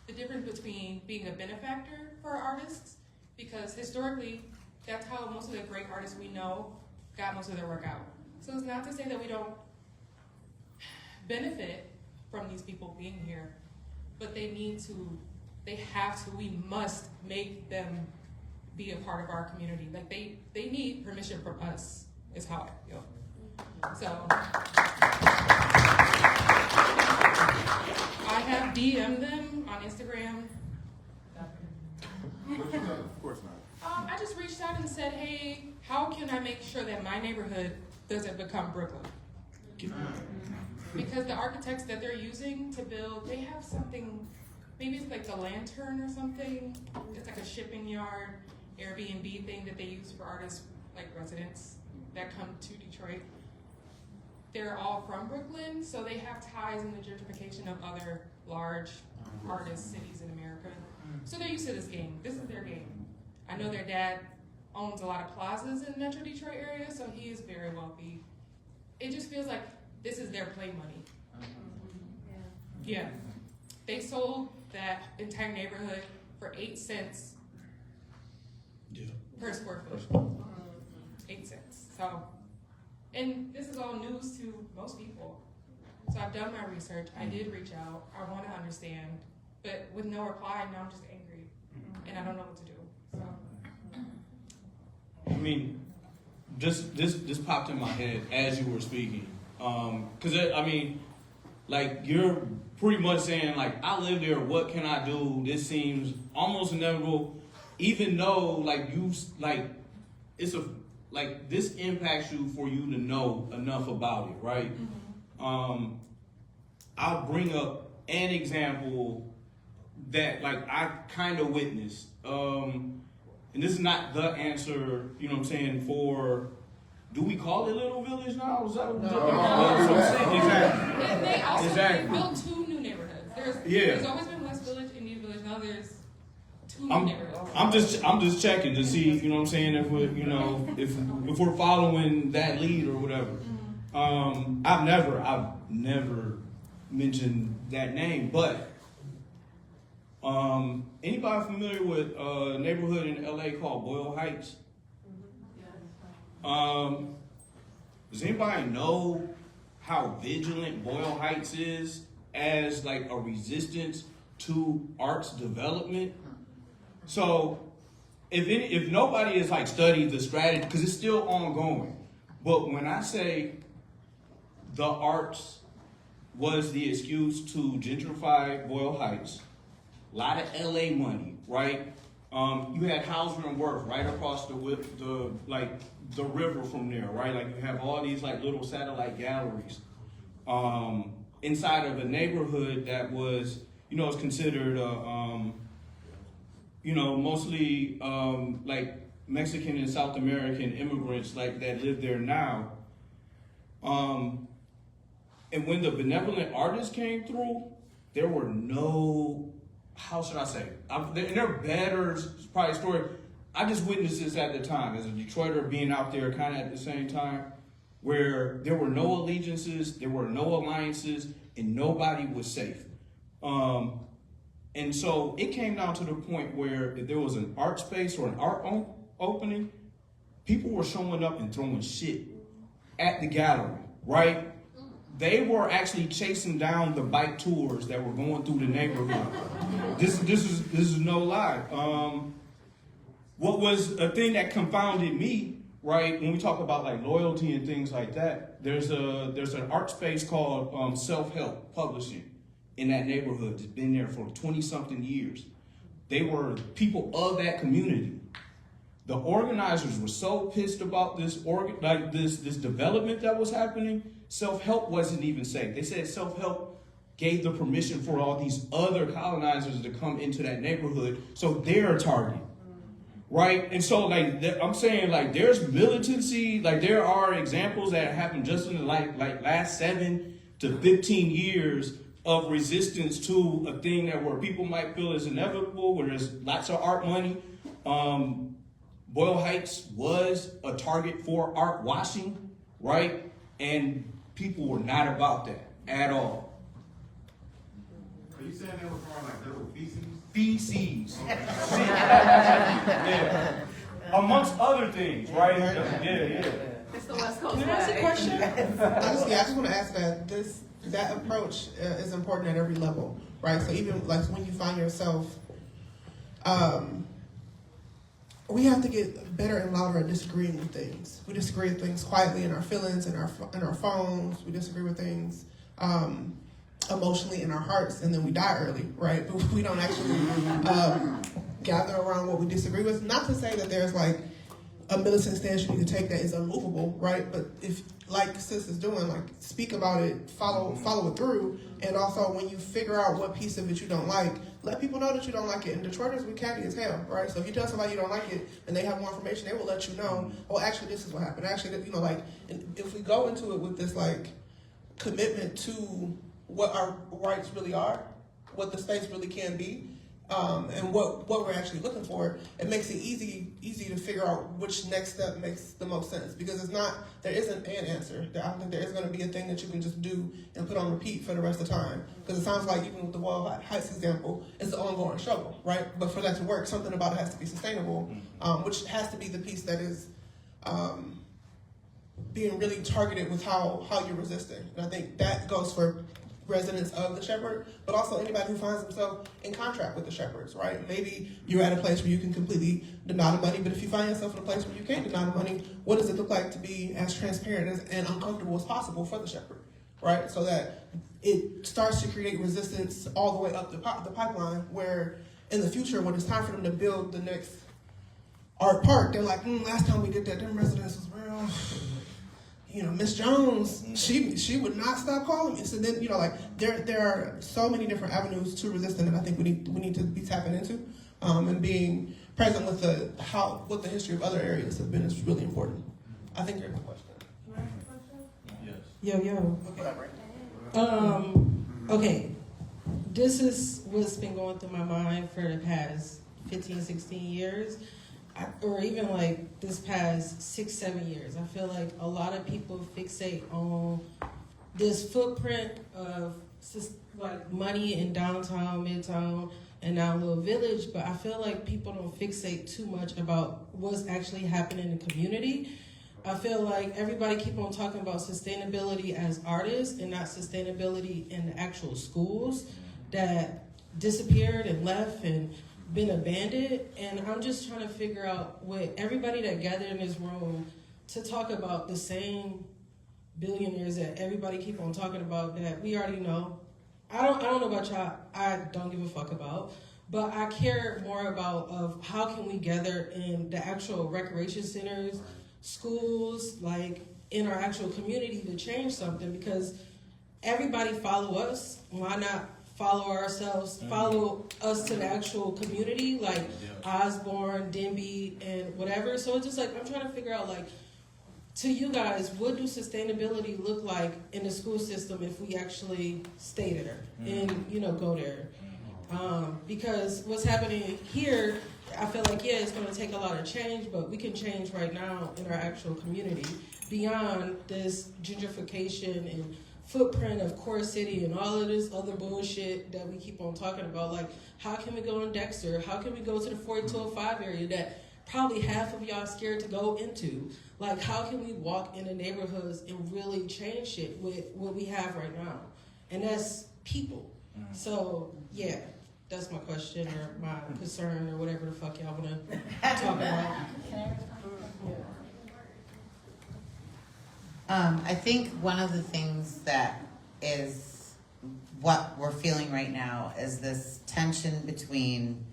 the difference between being a benefactor for artists? Because historically, that's how most of the great artists we know got most of their work out. So it's not to say that we don't benefit from these people being here, but we must make them be a part of our community. Like they need permission from us, is how I feel. So I have DM'd them on Instagram. Of course not. I just reached out and said, hey, how can I make sure that my neighborhood doesn't become Brooklyn? Because the architects that they're using to build, they have something, maybe it's like the Lantern or something. It's like a shipping yard, Airbnb thing that they use for artists, like residents that come to Detroit. They're all from Brooklyn, so they have ties in the gentrification of other large artist cities in America. So they're used to this game. This is their game. I know their dad owns a lot of plazas in the Metro Detroit area, so he is very wealthy. It just feels like this is their play money. Yeah. They sold that entire neighborhood for 8 cents per square foot. 8 cents. So, and this is all news to most people. So I've done my research. I did reach out. I want to understand, but with no reply, now I'm just angry, and I don't know what to do. So. I mean, just this popped in my head as you were speaking. Cause like you're pretty much saying like, I live there, what can I do? This seems almost inevitable, even though like this impacts you for you to know enough about it, right? Mm-hmm. I'll bring up an example that like I kind of witnessed. And this is not the answer, you know what I'm saying, do we call it Little Village now? Is that what Exactly. And they also Exactly. they built 2 new neighborhoods. There's always been West Village and New Village. Now there's 2 new neighborhoods. I'm just checking to see, you know what I'm saying, if we're, if we're following that lead or whatever. Mm-hmm. I've never mentioned that name, but anybody familiar with a neighborhood in LA called Boyle Heights? Does anybody know how vigilant Boyle Heights is as like a resistance to arts development. So if nobody has like studied the strategy, because it's still ongoing, but when I say the arts was the excuse to gentrify Boyle Heights, a lot of LA money, right? You had Hauser and Worth right across the river from there, right? Like you have all these like little satellite galleries inside of a neighborhood that was, is considered mostly like Mexican and South American immigrants like that live there now. And when the benevolent artists came through, there were no, how should I say? And they're better, probably story. I just witnessed this at the time as a Detroiter being out there kind of at the same time, where there were no allegiances, there were no alliances, and nobody was safe. And so it came down to the point where if there was an art space or an art opening, people were showing up and throwing shit at the gallery, right? They were actually chasing down the bike tours that were going through the neighborhood. This is no lie. What was a thing that confounded me, right? When we talk about like loyalty and things like that, there's an art space called Self-Help Publishing in that neighborhood. It's been there for 20-something years. They were people of that community. The organizers were so pissed about this development that was happening. Self-help wasn't even safe. They said self-help gave the permission for all these other colonizers to come into that neighborhood, so they're a target, right? And so, like, I'm saying, like, there's militancy, like, there are examples that happened just in the like last 7 to 15 years of resistance to a thing that where people might feel is inevitable, where there's lots of art money. Boyle Heights was a target for art washing, right? And people were not about that at all. Are you saying they were throwing like little feces? Feces. Yeah. Amongst other things, right? Yeah. It's the West Coast. Can I ask a question? Honestly, I just want to ask that approach is important at every level, right? So even like when you find yourself, we have to get better and louder at disagreeing with things. We disagree with things quietly in our feelings, in our phones. We disagree with things emotionally in our hearts, and then we die early, right? But we don't actually gather around what we disagree with. Not to say that there's like a militant stance you need to take that is unmovable, right? But if, like Sis is doing, like speak about it, follow it through, and also when you figure out what piece of it you don't like, let people know that you don't like it. And Detroiters, we catty as hell, right? So if you tell somebody you don't like it and they have more information, they will let you know, oh, actually, this is what happened. Actually, like, if we go into it with this, like, commitment to what our rights really are, what the space really can be, and what we're actually looking for, it makes it easy to figure out which next step makes the most sense. Because there isn't an answer. I don't think there is going to be a thing that you can just do and put on repeat for the rest of the time. Because it sounds like even with the Boyle Heights example, it's an ongoing struggle, right? But for that to work, something about it has to be sustainable, which has to be the piece that is being really targeted with how you're resisting. And I think that goes for residents of the Shepherd, but also anybody who finds themselves in contract with the Shepherds, right? Maybe you're at a place where you can completely deny the money, but if you find yourself in a place where you can't deny the money, what does it look like to be as transparent and uncomfortable as possible for the Shepherd, right? So that it starts to create resistance all the way up the pipeline, where in the future, when it's time for them to build the next art park, they're like, last time we did that, them residents was real. Miss Jones, she would not stop calling me. So then, like there are so many different avenues to resisting, and I think we need to be tapping into, and being present with what the history of other areas have been is really important. I think you're a question. Yes. Yo. Okay. This is what's been going through my mind for the past 15, 16 years. Or even like this past 6-7 years. I feel like a lot of people fixate on this footprint of like money in downtown, midtown, and now Little Village, but I feel like people don't fixate too much about what's actually happening in the community. I feel like everybody keep on talking about sustainability as artists and not sustainability in the actual schools that disappeared and left and been abandoned. And I'm just trying to figure out with everybody that gathered in this room to talk about the same billionaires that everybody keep on talking about that we already know. I don't know about y'all. I don't give a fuck about. But I care more about of how can we gather in the actual recreation centers, schools, like in our actual community to change something, because everybody follow us. Why not follow ourselves, follow us to the actual community, like Osborne, Denby, and whatever. So it's just like, I'm trying to figure out, like, to you guys, what do sustainability look like in the school system if we actually stay there and, you know, go there? Because what's happening here, I feel like, yeah, it's going to take a lot of change, but we can change right now in our actual community beyond this gentrification and footprint of Core City and all of this other bullshit that we keep on talking about. Like, how can we go in Dexter? How can we go to the 4205 area that probably half of y'all scared to go into? Like, how can we walk in the neighborhoods and really change shit with what we have right now? And that's people. So, yeah, that's my question or my concern or whatever the fuck y'all want to talk about. I think one of the things that is what we're feeling right now is this tension between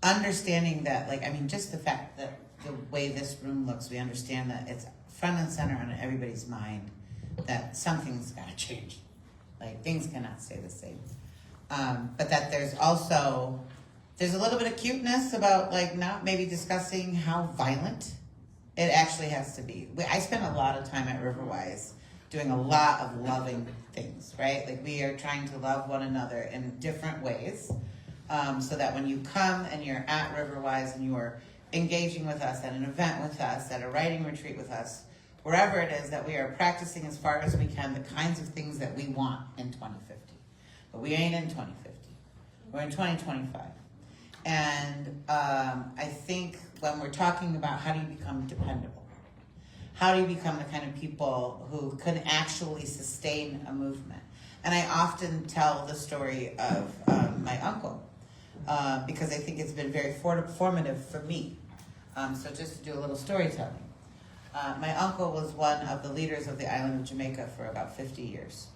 understanding that, like, I mean, just the fact that the way this room looks, we understand that it's front and center on everybody's mind that something's got to change. Like, things cannot stay the same. But that there's a little bit of cuteness about, like, not maybe discussing how violent it actually has to be. I spend a lot of time at Riverwise doing a lot of loving things, right? Like, we are trying to love one another in different ways, so that when you come and you're at Riverwise and you are engaging with us at an event with us, at a writing retreat with us, wherever it is, that we are practicing as far as we can the kinds of things that we want in 2050. But we ain't in 2050. We're in 2025. And I think when we're talking about how do you become dependable, how do you become the kind of people who can actually sustain a movement? And I often tell the story of my uncle, because I think it's been very formative for me. So just to do a little storytelling. My uncle was one of the leaders of the island of Jamaica for about 50 years,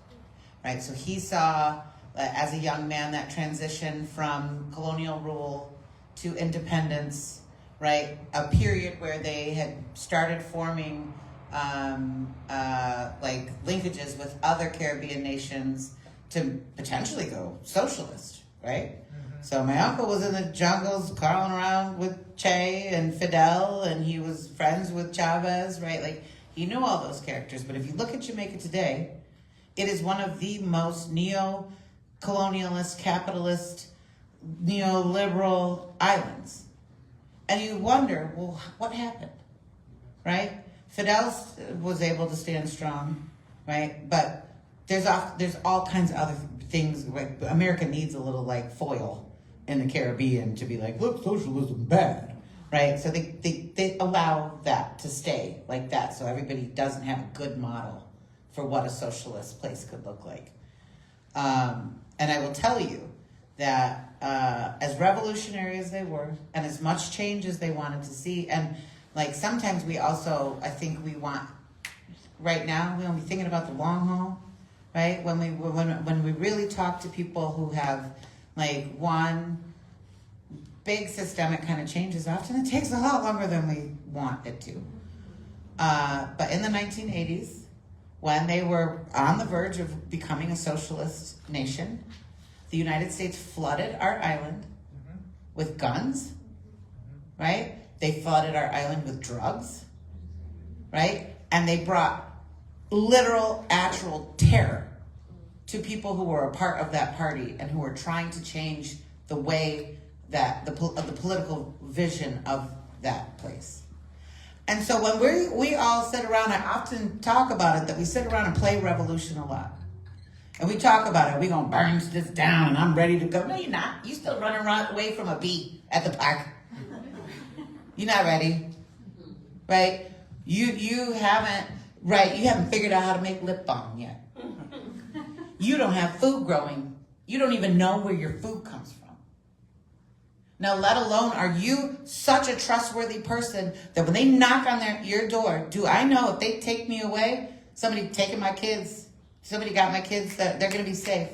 right? So he saw, as a young man, that transition from colonial rule to independence, right? A period where they had started forming like linkages with other Caribbean nations to potentially go socialist, right? So my uncle was in the jungles crawling around with Che and Fidel, and he was friends with Chavez, right? Like, he knew all those characters. But if you look at Jamaica today, it is one of the most neo-colonialist, capitalist, neoliberal islands. And you wonder, well, what happened, right? Fidel was able to stand strong, right? But there's all kinds of other things. Like, America needs a little, like, foil in the Caribbean to be like, look, socialism bad, right? So they allow that to stay like that, so everybody doesn't have a good model for what a socialist place could look like. And I will tell you that as revolutionary as they were, and as much change as they wanted to see, and like sometimes we also, I think we want, right now, we want to be thinking about the long haul, right? When we really talk to people who have like one big systemic kind of changes, often it takes a lot longer than we want it to. But in the 1980s, when they were on the verge of becoming a socialist nation, the United States flooded our island with guns, right? They flooded our island with drugs, right? And they brought literal, actual terror to people who were a part of that party and who were trying to change the way that the political vision of that place. And so when we all sit around, I often talk about it, that we sit around and play revolution a lot. And we talk about it, we're going to burn this down and I'm ready to go. No, you're not. You still running away from a bee at the park. You're not ready, right? You haven't, right, you haven't figured out how to make lip balm yet. You don't have food growing. You don't even know where your food comes from. Now, let alone, are you such a trustworthy person that when they knock on your door, do I know if they take me away, somebody taking my kids, somebody got my kids, that they're going to be safe?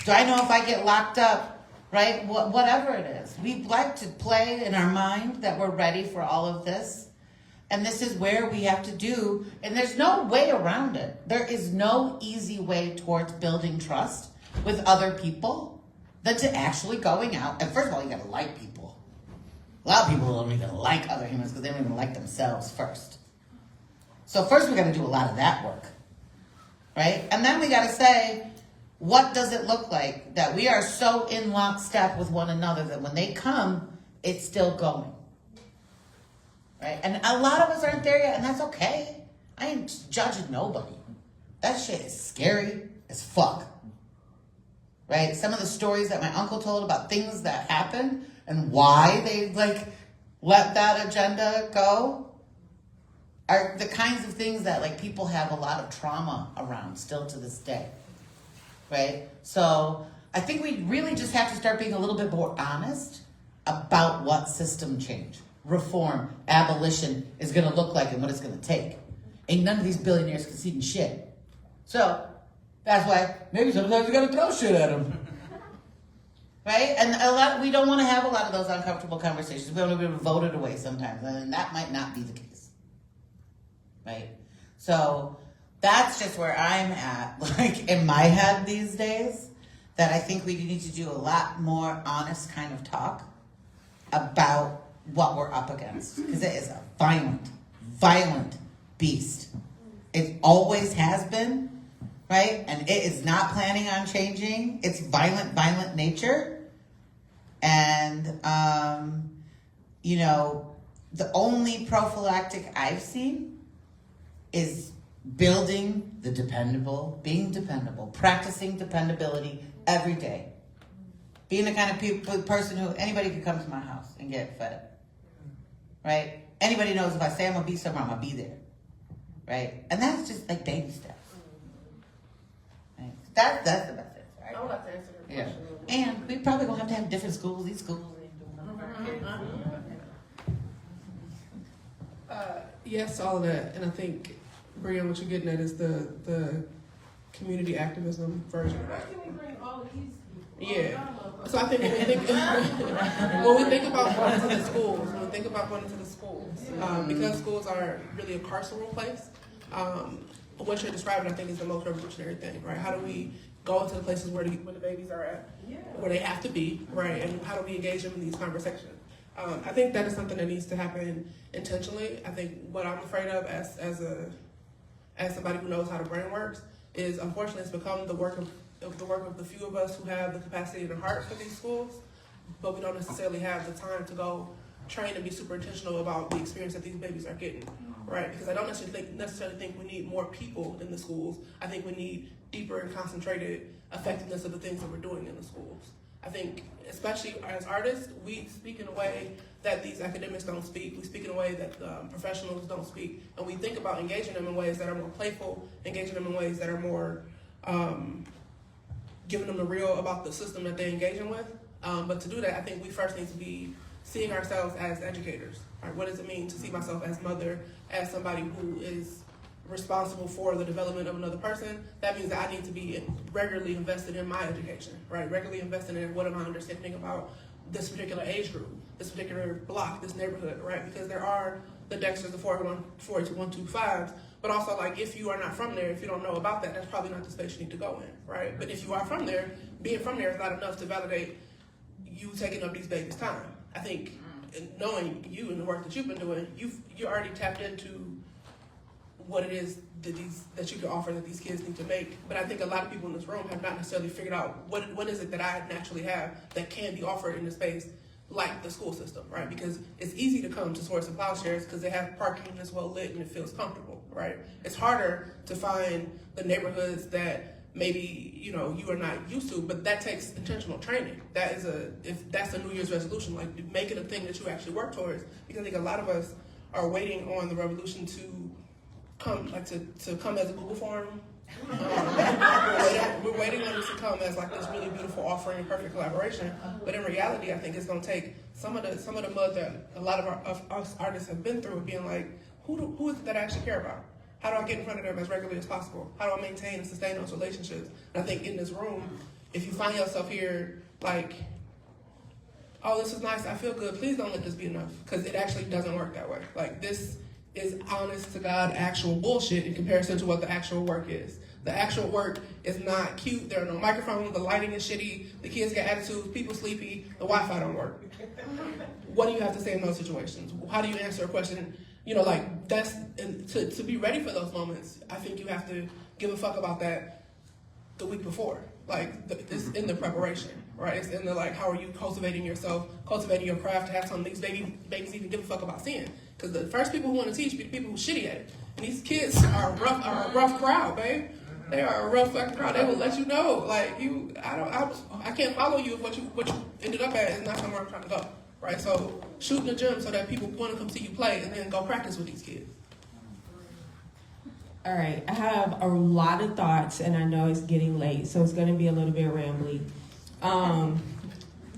Do I know if I get locked up, right? Whatever it is. We like to play in our mind that we're ready for all of this. And this is where we have to do, and there's no way around it. There is no easy way towards building trust with other people than to actually going out. And first of all, you gotta like people. A lot of people don't even like other humans because they don't even like themselves first. So first we gotta do a lot of that work, right? And then we gotta say, what does it look like that we are so in lockstep with one another that when they come, it's still going? Right? And a lot of us aren't there yet, and that's okay. I ain't judging nobody. That shit is scary as fuck. Right? Some of the stories that my uncle told about things that happened and why they let that agenda go are the kinds of things that people have a lot of trauma around still to this day. Right? So I think we really just have to start being a little bit more honest about what system change, reform, abolition is going to look like and what it's going to take. Ain't none of these billionaires conceding shit. So that's why maybe sometimes we got to throw shit at them. Right? And we don't want to have a lot of those uncomfortable conversations. We want to be voted away sometimes, and that might not be the case. Right? So that's just where I'm at, in my head these days, that I think we need to do a lot more honest kind of talk about what we're up against. Because it is a violent beast. It always has been, right? And it is not planning on changing its violent nature. And, the only prophylactic I've seen is building the dependable, being dependable, practicing dependability every day. Being the kind of person who anybody can come to my house and get fed. Right? Anybody knows if I say I'm going to be somewhere, I'm going to be there. Right? And that's just baby steps. Right? That's the best answer. Right? I would like to answer that question. And we probably going to have different schools. These schools ain't doing nothing for our kids. Yes, all of that, and I think, Brian, what you're getting at is the community activism version of that. Yeah. So I think when we think about going to the schools, because schools are really a carceral place, what you're describing, I think, is the most revolutionary thing, right? How do we go into the places where the babies are at, where they have to be, right? And how do we engage them in these conversations? I think that is something that needs to happen intentionally. I think what I'm afraid of as somebody who knows how the brain works is, unfortunately, it's become the work of the few of us who have the capacity and the heart for these schools, but we don't necessarily have the time to go train and be super intentional about the experience that these babies are getting, right? Because I don't necessarily think we need more people in the schools. I think we need deeper and concentrated effectiveness of the things that we're doing in the schools. I think, especially as artists, we speak in a way that these academics don't speak. We speak in a way that professionals don't speak. And we think about engaging them in ways that are more playful, engaging them in ways that are more giving them the real about the system that they're engaging with. But to do that, I think we first need to be seeing ourselves as educators. Right? What does it mean to see myself as mother, as somebody who is responsible for the development of another person? That means that I need to be regularly invested in my education, right? Regularly invested in what am I understanding about this particular age group, this particular block, this neighborhood, right? Because there are the Dexters, the 48125s, but also if you are not from there, if you don't know about that, that's probably not the space you need to go in, right? But if you are from there, being from there is not enough to validate you taking up these babies' time. I think knowing you and the work that you've been doing, you're already tapped into what it is that you can offer that these kids need to make. But I think a lot of people in this room have not necessarily figured out what is it that I naturally have that can be offered in the space like the school system, right? Because it's easy to come to Swords and Plowshares because they have parking that's well lit and it feels comfortable, right? It's harder to find the neighborhoods that maybe you are not used to, but that takes intentional training. If that's a New Year's resolution, make it a thing that you actually work towards. Because I think a lot of us are waiting on the revolution to come, like to come as a Google form. We're waiting on it to come as like this really beautiful offering, perfect collaboration. But in reality, I think it's going to take some of the mud that a lot of us artists have been through, being like, who is it that I actually care about? How do I get in front of them as regularly as possible? How do I maintain and sustain those relationships? And I think in this room, if you find yourself here like, oh, this is nice, I feel good, please don't let this be enough, because it actually doesn't work that way. Like, this is honest to God actual bullshit in comparison to what the actual work is. The actual work is not cute, there are no microphones, the lighting is shitty, the kids get attitudes, people sleepy, the Wi-Fi don't work. What do you have to say in those situations? How do you answer a question? You know, like, that's, and to be ready for those moments, I think you have to give a fuck about that the week before. Like, it's in the preparation, right? It's in the, like, how are you cultivating yourself, cultivating your craft to have something these babies even give a fuck about seeing. Because the first people who want to teach be the people who shitty at it. And these kids are a rough crowd, babe. They are a rough fucking crowd. They will let you know, like, I can't follow you if what you ended up at is not somewhere I'm trying to go, right? So shoot in the gym so that people want to come see you play, and then go practice with these kids. All right, I have a lot of thoughts, and I know it's getting late, so it's going to be a little bit rambly.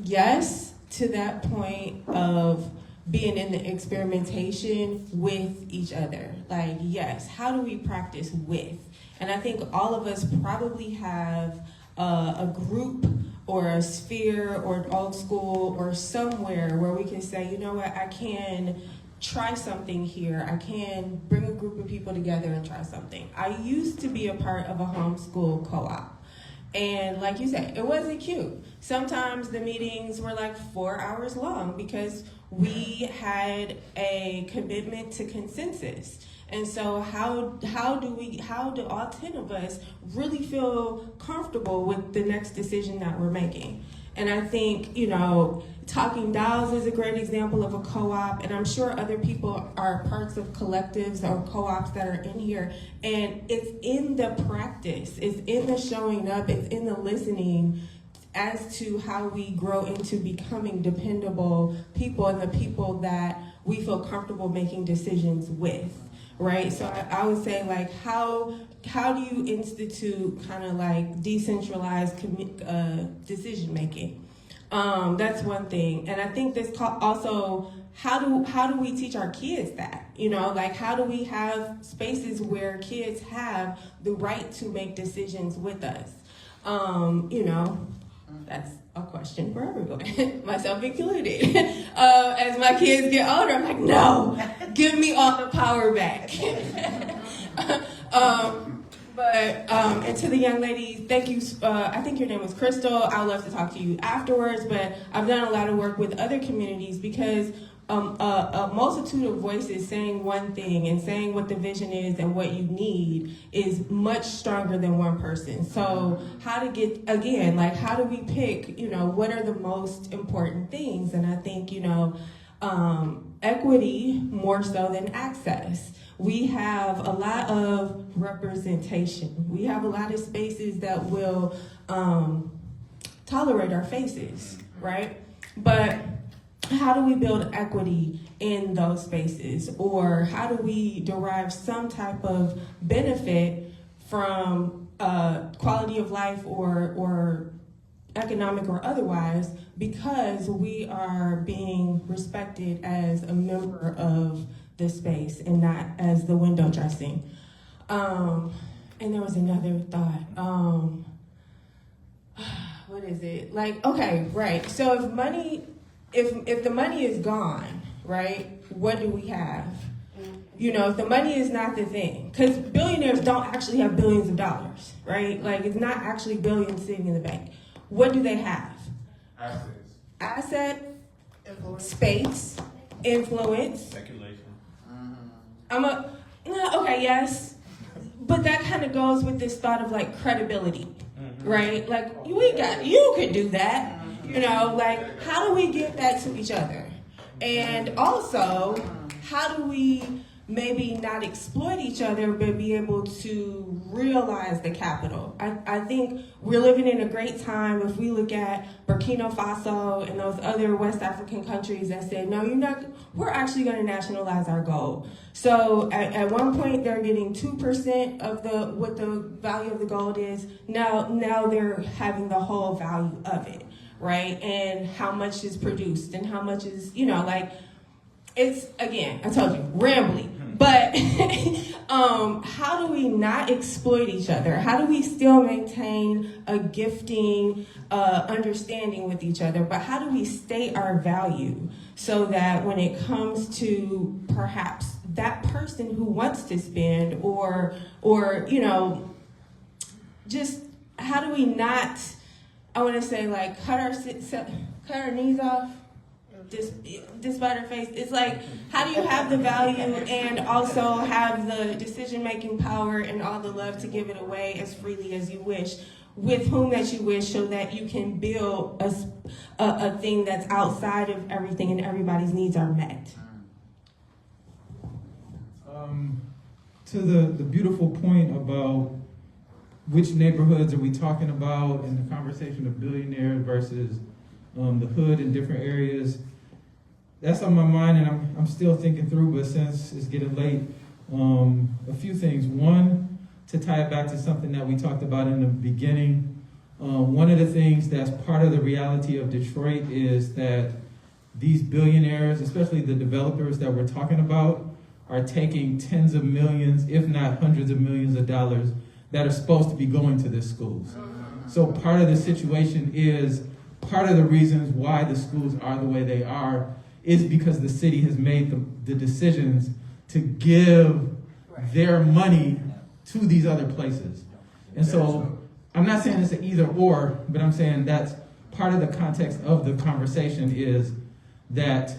Yes, to that point of being in the experimentation with each other. Like, yes, how do we practice with? And I think all of us probably have a group or a sphere or an old school or somewhere where we can say, you know what, I can try something here. I can bring a group of people together and try something. I used to be a part of a homeschool co-op. And like you said, it wasn't cute. Sometimes the meetings were like 4 hours long because we had a commitment to consensus. And so how do all 10 of us really feel comfortable with the next decision that we're making? And I think, you know, Talking Dolls is a great example of a co-op, and I'm sure other people are parts of collectives or co-ops that are in here. And it's in the practice, it's in the showing up, it's in the listening as to how we grow into becoming dependable people and the people that we feel comfortable making decisions with. Right, so I would say, like, how do you institute kind of like decentralized decision making? That's one thing, and I think this also how do we teach our kids that? You know, like, how do we have spaces where kids have the right to make decisions with us? You know, that's a question for everyone, myself included. As my kids get older, I'm like, no, give me all the power back. And to the young lady, thank you. I think your name was Crystal. I would love to talk to you afterwards, but I've done a lot of work with other communities because a multitude of voices saying one thing and saying what the vision is and what you need is much stronger than one person. So how do we pick, you know, what are the most important things? And I think, you know, equity more so than access. We have a lot of representation. We have a lot of spaces that will tolerate our faces, right? But how do we build equity in those spaces? Or how do we derive some type of benefit from quality of life or economic or otherwise because we are being respected as a member of the space and not as the window dressing? And there was another thought. What is it? Like, okay, right. So if the money is gone, right, what do we have? You know, if the money is not the thing, because billionaires don't actually have billions of dollars, right? Like, it's not actually billions sitting in the bank. What do they have? Asset, influence. Space, influence. Speculation. Okay, yes. But that kind of goes with this thought of like credibility, right? Like, you could do that. You know, like, how do we give that to each other? And also, how do we maybe not exploit each other, but be able to realize the capital. I think we're living in a great time if we look at Burkina Faso and those other West African countries that say, no, we're actually going to nationalize our gold. So at one point they're getting 2% of what the value of the gold is. Now they're having the whole value of it, right? And how much is produced and how much is, it's, again, I told you, rambling. But how do we not exploit each other? How do we still maintain a gifting understanding with each other? But how do we state our value so that when it comes to perhaps that person who wants to spend or just how do we not, I want to say cut our knees off? Despite her face, it's like, how do you have the value and also have the decision-making power and all the love to give it away as freely as you wish, with whom that you wish, so that you can build a thing that's outside of everything and everybody's needs are met? To the beautiful point about which neighborhoods are we talking about in the conversation of billionaires versus the hood in different areas, that's on my mind, and I'm still thinking through, but since it's getting late, a few things. One, to tie it back to something that we talked about in the beginning, one of the things that's part of the reality of Detroit is that these billionaires, especially the developers that we're talking about, are taking tens of millions, if not hundreds of millions of dollars that are supposed to be going to the schools. So part of the situation is, part of the reasons why the schools are the way they are is because the city has made the decisions to give their money to these other places. And so I'm not saying it's an either or, but I'm saying that's part of the context of the conversation is that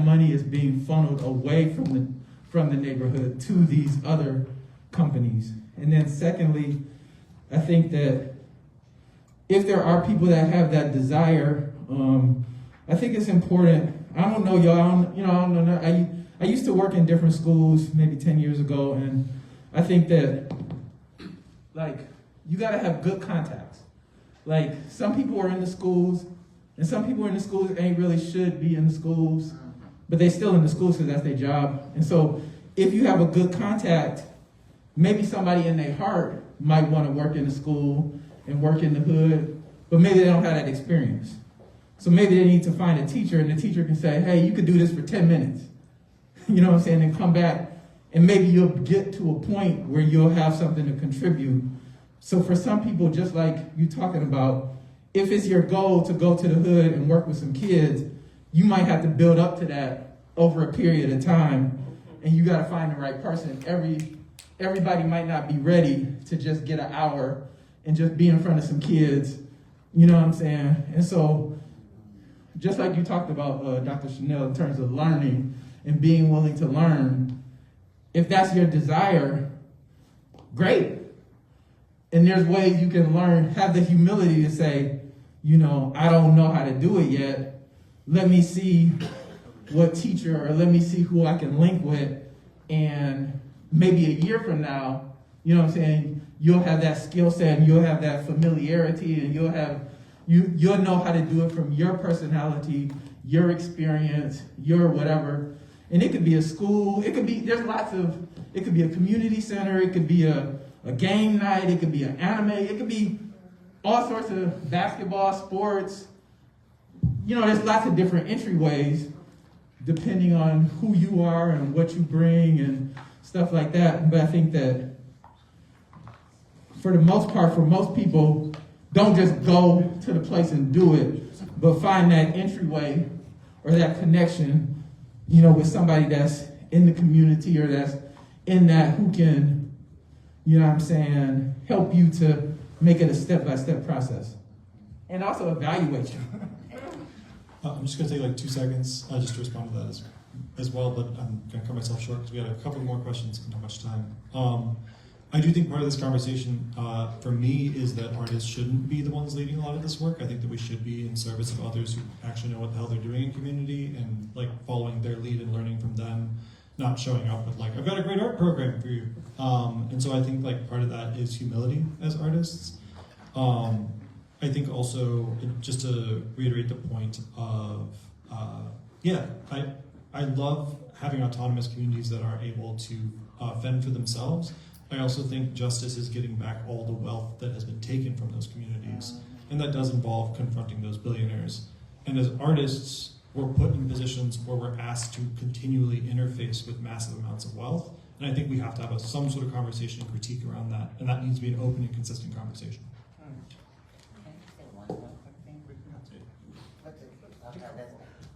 money is being funneled away from the neighborhood to these other companies. And then secondly, I think that if there are people that have that desire, I think it's important. I don't know, y'all. I don't know. I used to work in different schools maybe 10 years ago, and I think that you gotta have good contacts. Some people are in the schools, and some people in the schools ain't really should be in the schools, but they still in the schools because that's their job. And so if you have a good contact, maybe somebody in their heart might want to work in the school and work in the hood, but maybe they don't have that experience. So maybe they need to find a teacher, and the teacher can say, hey, you could do this for 10 minutes. You know what I'm saying? And come back, and maybe you'll get to a point where you'll have something to contribute. So for some people, just like you talking about, if it's your goal to go to the hood and work with some kids, you might have to build up to that over a period of time, and you got to find the right person. Everybody might not be ready to just get an hour and just be in front of some kids. You know what I'm saying? And so, just like you talked about, Dr. Chanel, in terms of learning and being willing to learn, if that's your desire, great. And there's ways you can learn, have the humility to say, I don't know how to do it yet. Let me see what teacher, or let me see who I can link with, and maybe a year from now, you know what I'm saying, you'll have that skill set, and you'll have that familiarity, and you'll know how to do it from your personality, your experience, your whatever. And it could be a school, it could be a community center, it could be a game night, it could be an anime, it could be all sorts of basketball, sports. There's lots of different entryways depending on who you are and what you bring and stuff like that. But I think that for the most part, for most people, don't just go to the place and do it, but find that entryway or that connection, with somebody that's in the community or that's in that who can, help you to make it a step-by-step process. And also evaluate you. I'm just going to take 2 seconds just to respond to that as well, but I'm going to cut myself short because we had a couple more questions and not much time. I do think part of this conversation for me is that artists shouldn't be the ones leading a lot of this work. I think that we should be in service of others who actually know what the hell they're doing in community and following their lead and learning from them, not showing up with like, I've got a great art program for you. And so I think like part of that is humility as artists. I think also, just to reiterate the point of, I love having autonomous communities that are able to fend for themselves. I also think justice is getting back all the wealth that has been taken from those communities. And that does involve confronting those billionaires. And as artists, we're put in positions where we're asked to continually interface with massive amounts of wealth. And I think we have to have some sort of conversation and critique around that. And that needs to be an open and consistent conversation.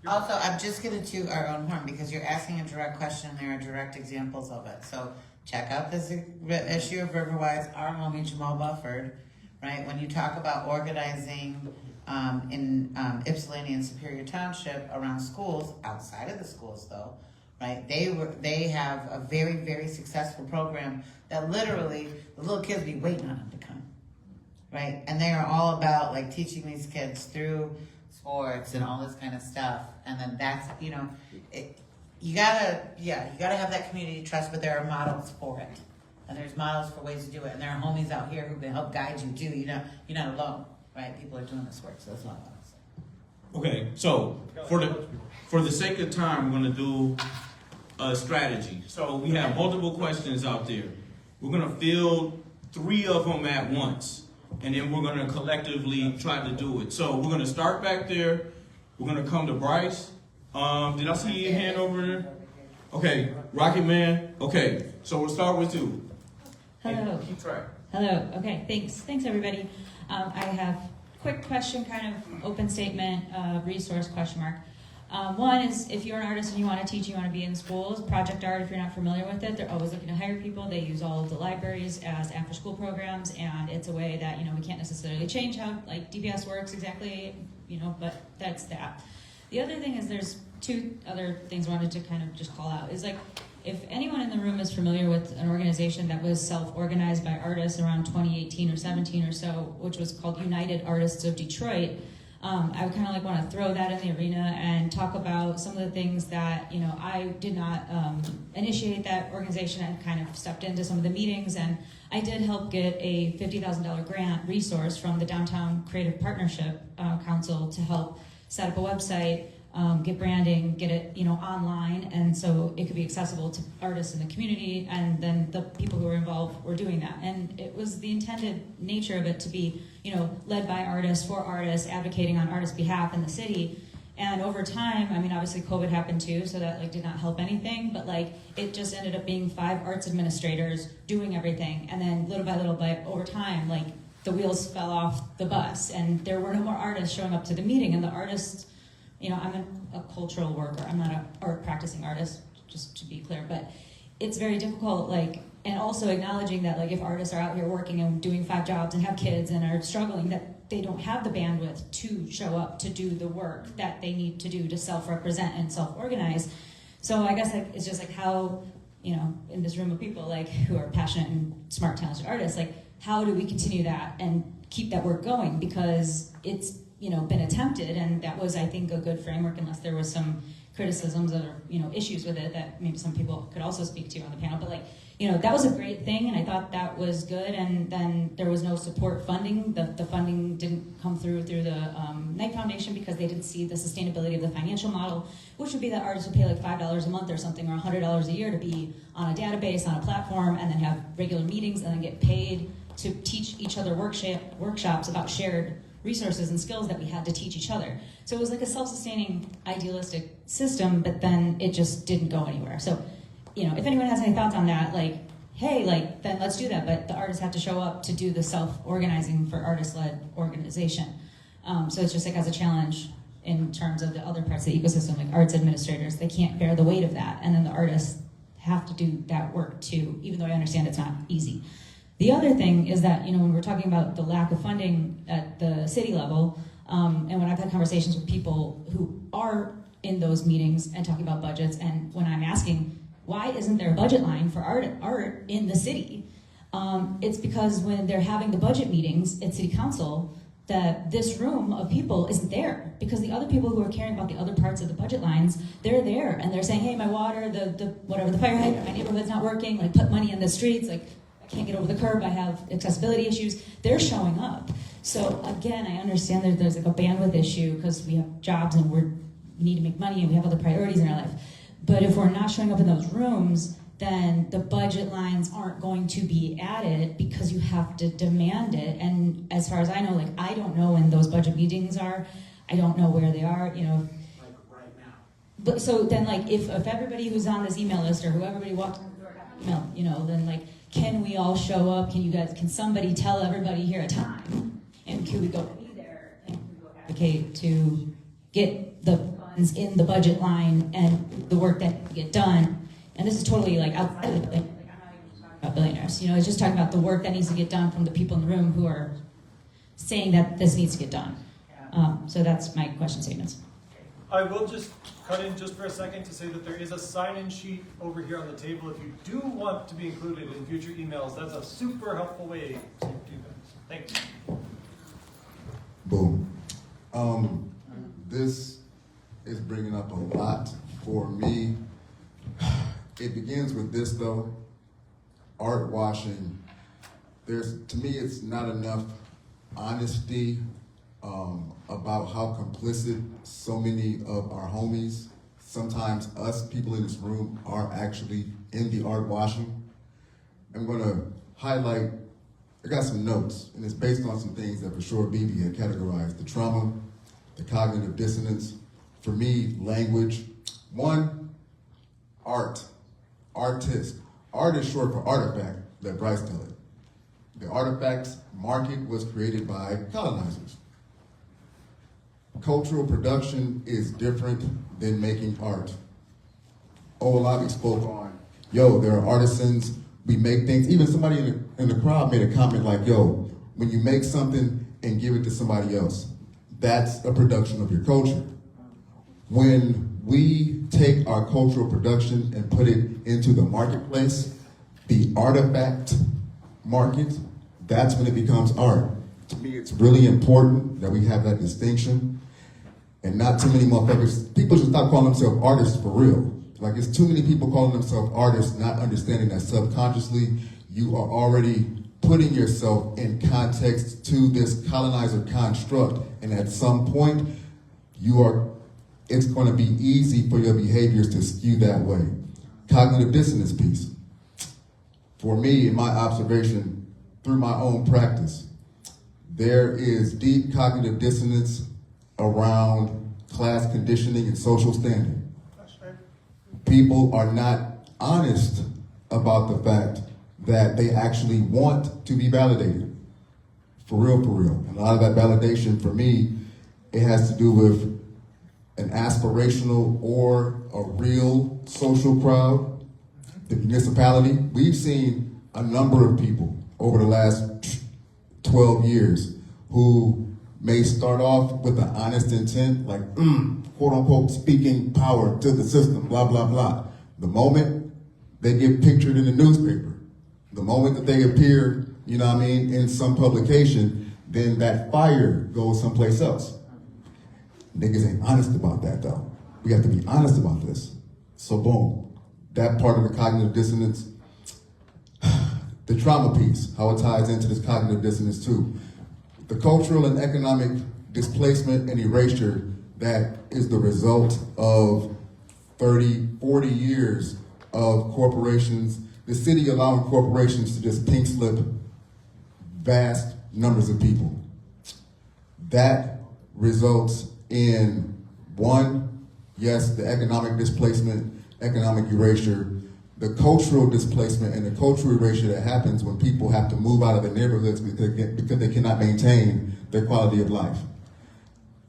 Also, I'm just going to toot our own horn because you're asking a direct question and there are direct examples of it. So check out this issue of Riverwise, our homie Jamal Bufford, right? When you talk about organizing in Ypsilanti and Superior Township around schools, outside of the schools though, right? They have a very, very successful program that literally the little kids be waiting on them to come, right? And they are all about like teaching these kids through sports and all this kind of stuff. And then that's, you gotta have that community trust, but there are models for it. And there's models for ways to do it. And there are homies out here who can help guide you too. You're not alone, right? People are doing this work, so that's what I want to say. Okay, so for the sake of time, we're gonna do a strategy. So we have multiple questions out there. We're gonna field 3 of them at once, and then we're gonna collectively try to do it. So we're gonna start back there. We're gonna come to Bryce. Did I see your hand over there? Okay, Rocket Man. Okay, so we'll start with you. Hello. Keep track. Hello. Okay, thanks everybody. I have quick question, kind of open statement, resource question mark. One is if you're an artist and you want to teach, you want to be in schools, Project Art, if you're not familiar with it, they're always looking to hire people. They use all of the libraries as after school programs, and it's a way that, we can't necessarily change how like DPS works exactly, but that's that. The other thing is there's 2 other things I wanted to kind of just call out is like, if anyone in the room is familiar with an organization that was self-organized by artists around 2018 or 17 or so, which was called United Artists of Detroit, I would kind of like want to throw that in the arena and talk about some of the things that, I did not initiate that organization and kind of stepped into some of the meetings, and I did help get a $50,000 grant resource from the Downtown Creative Partnership Council to help set up a website, get branding, get it, online, and so it could be accessible to artists in the community, and then the people who were involved were doing that. And it was the intended nature of it to be, led by artists, for artists, advocating on artists' behalf in the city. And over time, obviously COVID happened too, so that did not help anything, but it just ended up being 5 arts administrators doing everything. And then little by little, over time, the wheels fell off the bus and there were no more artists showing up to the meeting, and the artists, I'm a cultural worker. I'm not an art practicing artist, just to be clear, but it's very difficult, and also acknowledging that, if artists are out here working and doing 5 jobs and have kids and are struggling, that they don't have the bandwidth to show up to do the work that they need to do to self-represent and self-organize. So I guess it's just how, in this room of people, who are passionate and smart, talented artists, how do we continue that and keep that work going? Because it's, been attempted, and that was, I think, a good framework, unless there was some criticisms or, issues with it that maybe some people could also speak to on the panel. But that was a great thing, and I thought that was good. And then there was no support funding. The funding didn't come through the Knight Foundation because they didn't see the sustainability of the financial model, which would be that artists would pay $5 a month or something, or $100 a year to be on a database, on a platform, and then have regular meetings, and then get paid to teach each other workshops about shared resources and skills that we had to teach each other. So it was a self-sustaining, idealistic system, but then it just didn't go anywhere. So, if anyone has any thoughts on that, hey, then let's do that. But the artists have to show up to do the self-organizing for artist-led organization. So it's just as a challenge in terms of the other parts of the ecosystem, arts administrators, they can't bear the weight of that. And then the artists have to do that work too, even though I understand it's not easy. The other thing is that, when we're talking about the lack of funding at the city level, and when I've had conversations with people who are in those meetings and talking about budgets, and when I'm asking, why isn't there a budget line for art in the city? It's because when they're having the budget meetings at city council, that this room of people isn't there, because the other people who are caring about the other parts of the budget lines, they're there and they're saying, hey, my water, the fire hydrant, my neighborhood's not working, like put money in the streets, like I can't get over the curb, I have accessibility issues. They're showing up. So again, I understand that there's like a bandwidth issue because we have jobs and we need to make money and we have other priorities in our life. But if we're not showing up in those rooms, then the budget lines aren't going to be added because you have to demand it. And as far as I know, like I don't know when those budget meetings are. I don't know where they are, you know. Like right now. But so then like if everybody who's on this email list or who everybody walked in the door got an email, you know, then like can we all show up? Can somebody tell everybody here a time? And can we go be there and can we go advocate to get the funds in the budget line and the work that needs to get done? And this is totally like outside of the thing. Like I'm not even talking about billionaires. You know, it's just talking about the work that needs to get done from the people in the room who are saying that this needs to get done. So that's my question statements. I will just cut in just for a second to say that there is a sign-in sheet over here on the table. If you do want to be included in future emails, that's a super helpful way to do that. Thank you. Boom. This is bringing up a lot for me. It begins with this though, art washing. To me, it's not enough honesty about how complicit so many of our homies, sometimes us people in this room, are actually in the art washing. I'm gonna highlight, I got some notes, and it's based on some things that for sure Beebe had categorized. The trauma, the cognitive dissonance, for me, language. One, art, artist. Art is short for artifact, let Bryce tell it. The artifacts market was created by colonizers. Cultural production is different than making art. Owólabi spoke on, yo, there are artisans, we make things. Even somebody in the crowd made a comment like, yo, when you make something and give it to somebody else, that's a production of your culture. When we take our cultural production and put it into the marketplace, the artifact market, that's when it becomes art. To me, it's really important that we have that distinction. And not too many motherfuckers, people should stop calling themselves artists for real. Like, it's too many people calling themselves artists, not understanding that subconsciously you are already putting yourself in context to this colonizer construct. And at some point, it's going to be easy for your behaviors to skew that way. Cognitive dissonance piece. For me, in my observation, through my own practice, there is deep cognitive dissonance around class conditioning and social standing. People are not honest about the fact that they actually want to be validated. For real, for real. And a lot of that validation for me, it has to do with an aspirational or a real social crowd, the municipality. We've seen a number of people over the last 12 years who may start off with an honest intent, like, quote unquote, speaking power to the system, blah, blah, blah. The moment they get pictured in the newspaper, the moment that they appear, you know what I mean, in some publication, then that fire goes someplace else. Niggas ain't honest about that though. We have to be honest about this. So boom, that part of the cognitive dissonance, the trauma piece, how it ties into this cognitive dissonance too. The cultural and economic displacement and erasure that is the result of 30, 40 years of corporations, the city allowing corporations to just pink slip vast numbers of people. That results in one, yes, the economic displacement, economic erasure, the cultural displacement and the cultural erasure that happens when people have to move out of their neighborhoods because they cannot maintain their quality of life.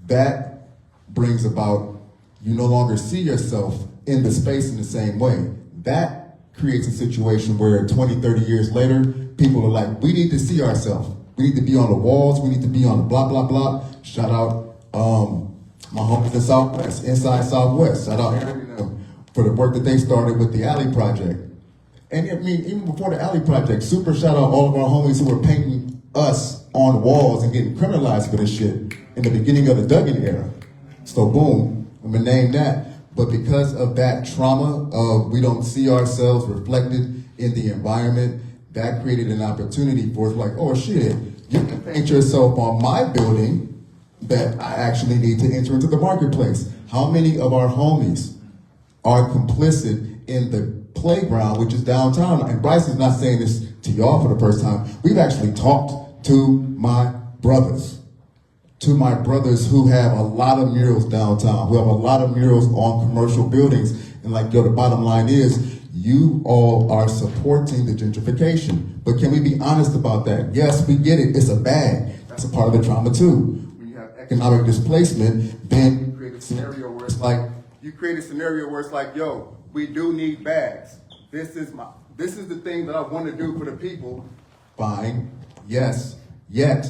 That brings about, you no longer see yourself in the space in the same way. That creates a situation where 20, 30 years later, people are like, we need to see ourselves. We need to be on the walls. We need to be on the blah, blah, blah. Shout out my homies in Southwest, inside Southwest. Shout out Aaron for the work that they started with the Alley Project. And I mean, even before the Alley Project, super shout out all of our homies who were painting us on walls and getting criminalized for this shit in the beginning of the Duggan era. So boom, I'm gonna name that. But because of that trauma of we don't see ourselves reflected in the environment, that created an opportunity for us like, oh shit, you can paint yourself on my building that I actually need to enter into the marketplace. How many of our homies are complicit in the playground, which is downtown? And Bryce is not saying this to y'all for the first time. We've actually talked to my brothers who have a lot of murals downtown, who have a lot of murals on commercial buildings. And like, yo, the bottom line is, you all are supporting the gentrification. But can we be honest about that? Yes, we get it. It's a bag. That's a part of the trauma too. When you have economic displacement, then you create a scenario where it's like, yo, we do need bags. This is the thing that I want to do for the people. Fine. Yes. Yet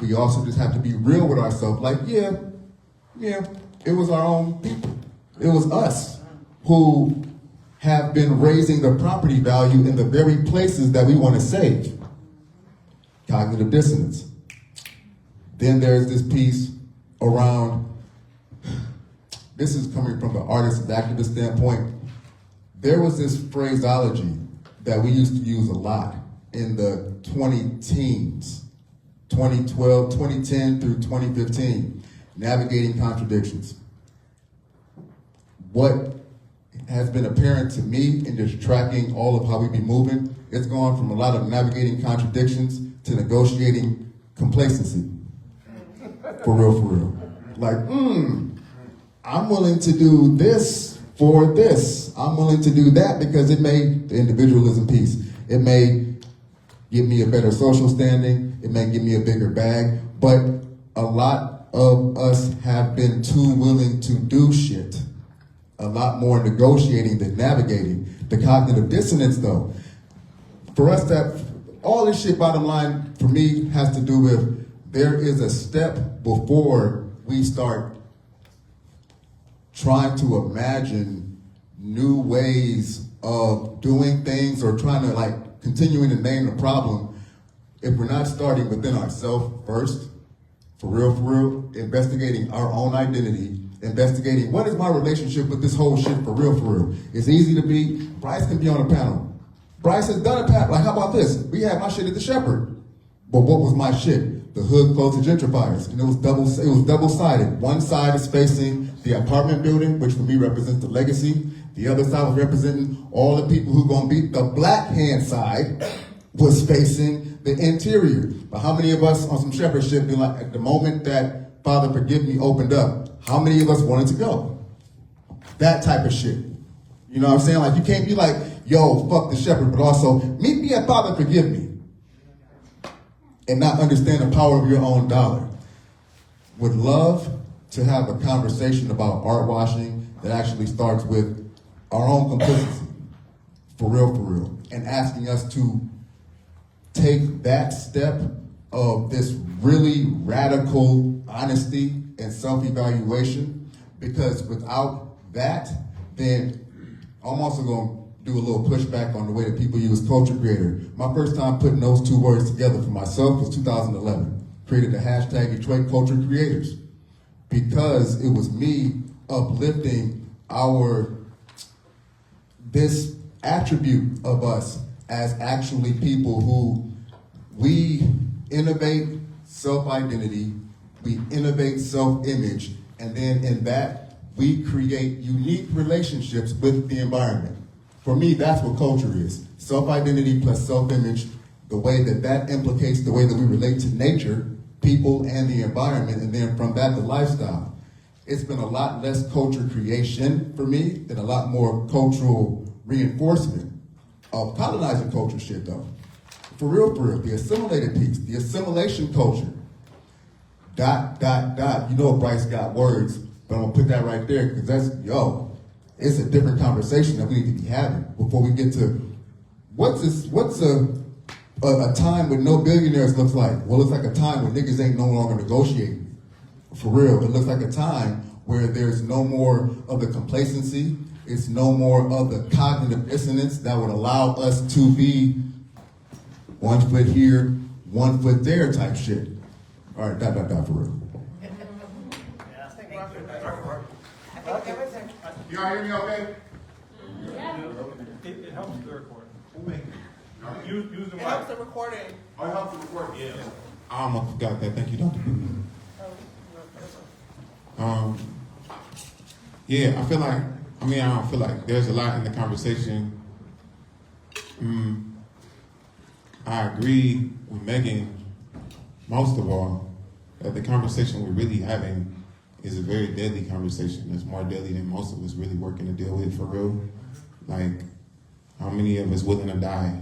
we also just have to be real with ourselves. Like, yeah, it was our own people. It was us who have been raising the property value in the very places that we want to save. Cognitive dissonance. Then there's this piece around, this is coming from the artist and activist standpoint. There was this phraseology that we used to use a lot in the 20-teens, 2012, 2010 through 2015, navigating contradictions. What has been apparent to me in just tracking all of how we be moving, it's gone from a lot of navigating contradictions to negotiating complacency. For real. Like, I'm willing to do this for this. I'm willing to do that because it made the individualism piece. It may give me a better social standing. It may give me a bigger bag. But a lot of us have been too willing to do shit. A lot more negotiating than navigating. The cognitive dissonance, though, for us, that all this shit, bottom line, for me, has to do with there is a step before we start trying to imagine new ways of doing things or trying to like continuing to name the problem. If we're not starting within ourselves first, for real, investigating our own identity, investigating what is my relationship with this whole shit for real. It's easy to be, Bryce can be on a panel. Bryce has done a panel. Like, how about this? We had my shit at the Shepherd. But what was my shit? The hood closed to gentrifiers. And it was double-sided. One side is facing the apartment building, which for me represents the legacy. The other side was representing all the people who gonna be, the black hand side was facing the interior. But how many of us on some Shepherd shit be like, at the moment that Father Forgive Me opened up, how many of us wanted to go? That type of shit. You know what I'm saying? Like, you can't be like, yo, fuck the Shepherd, but also, meet me at Father Forgive Me. And not understand the power of your own dollar. Would love to have a conversation about art washing that actually starts with our own complicity. For real. And asking us to take that step of this really radical honesty and self-evaluation, because without that, then I'm also going to do a little pushback on the way that people use culture creator. My first time putting those two words together for myself was 2011. Created the hashtag Detroit Culture Creators because it was me uplifting this attribute of us as actually people who we innovate self-identity, we innovate self-image, and then in that, we create unique relationships with the environment. For me, that's what culture is. Self-identity plus self-image, the way that implicates the way that we relate to nature, people, and the environment, and then from that, the lifestyle. It's been a lot less culture creation for me than a lot more cultural reinforcement of colonizing culture shit, though. For real, the assimilated piece, the assimilation culture. ... You know Bryce got words, but I'm gonna put that right there, because it's a different conversation that we need to be having before we get to what's a time when no billionaires looks like? Well, it looks like a time when niggas ain't no longer negotiating. For real, it looks like a time where there's no more of the complacency, it's no more of the cognitive dissonance that would allow us to be 1 foot here, 1 foot there type shit. All right, dot for real. Y'all hear me okay? It helps the recording. Use the It helps the recording. Oh, it helps the recording. Yeah. I almost forgot that. Thank you, Dr. Beebe. Yeah, I don't feel like there's a lot in the conversation. I agree with Megan, most of all, that the conversation we're really having is a very deadly conversation. It's more deadly than most of us really working to deal with for real. Like, how many of us willing to die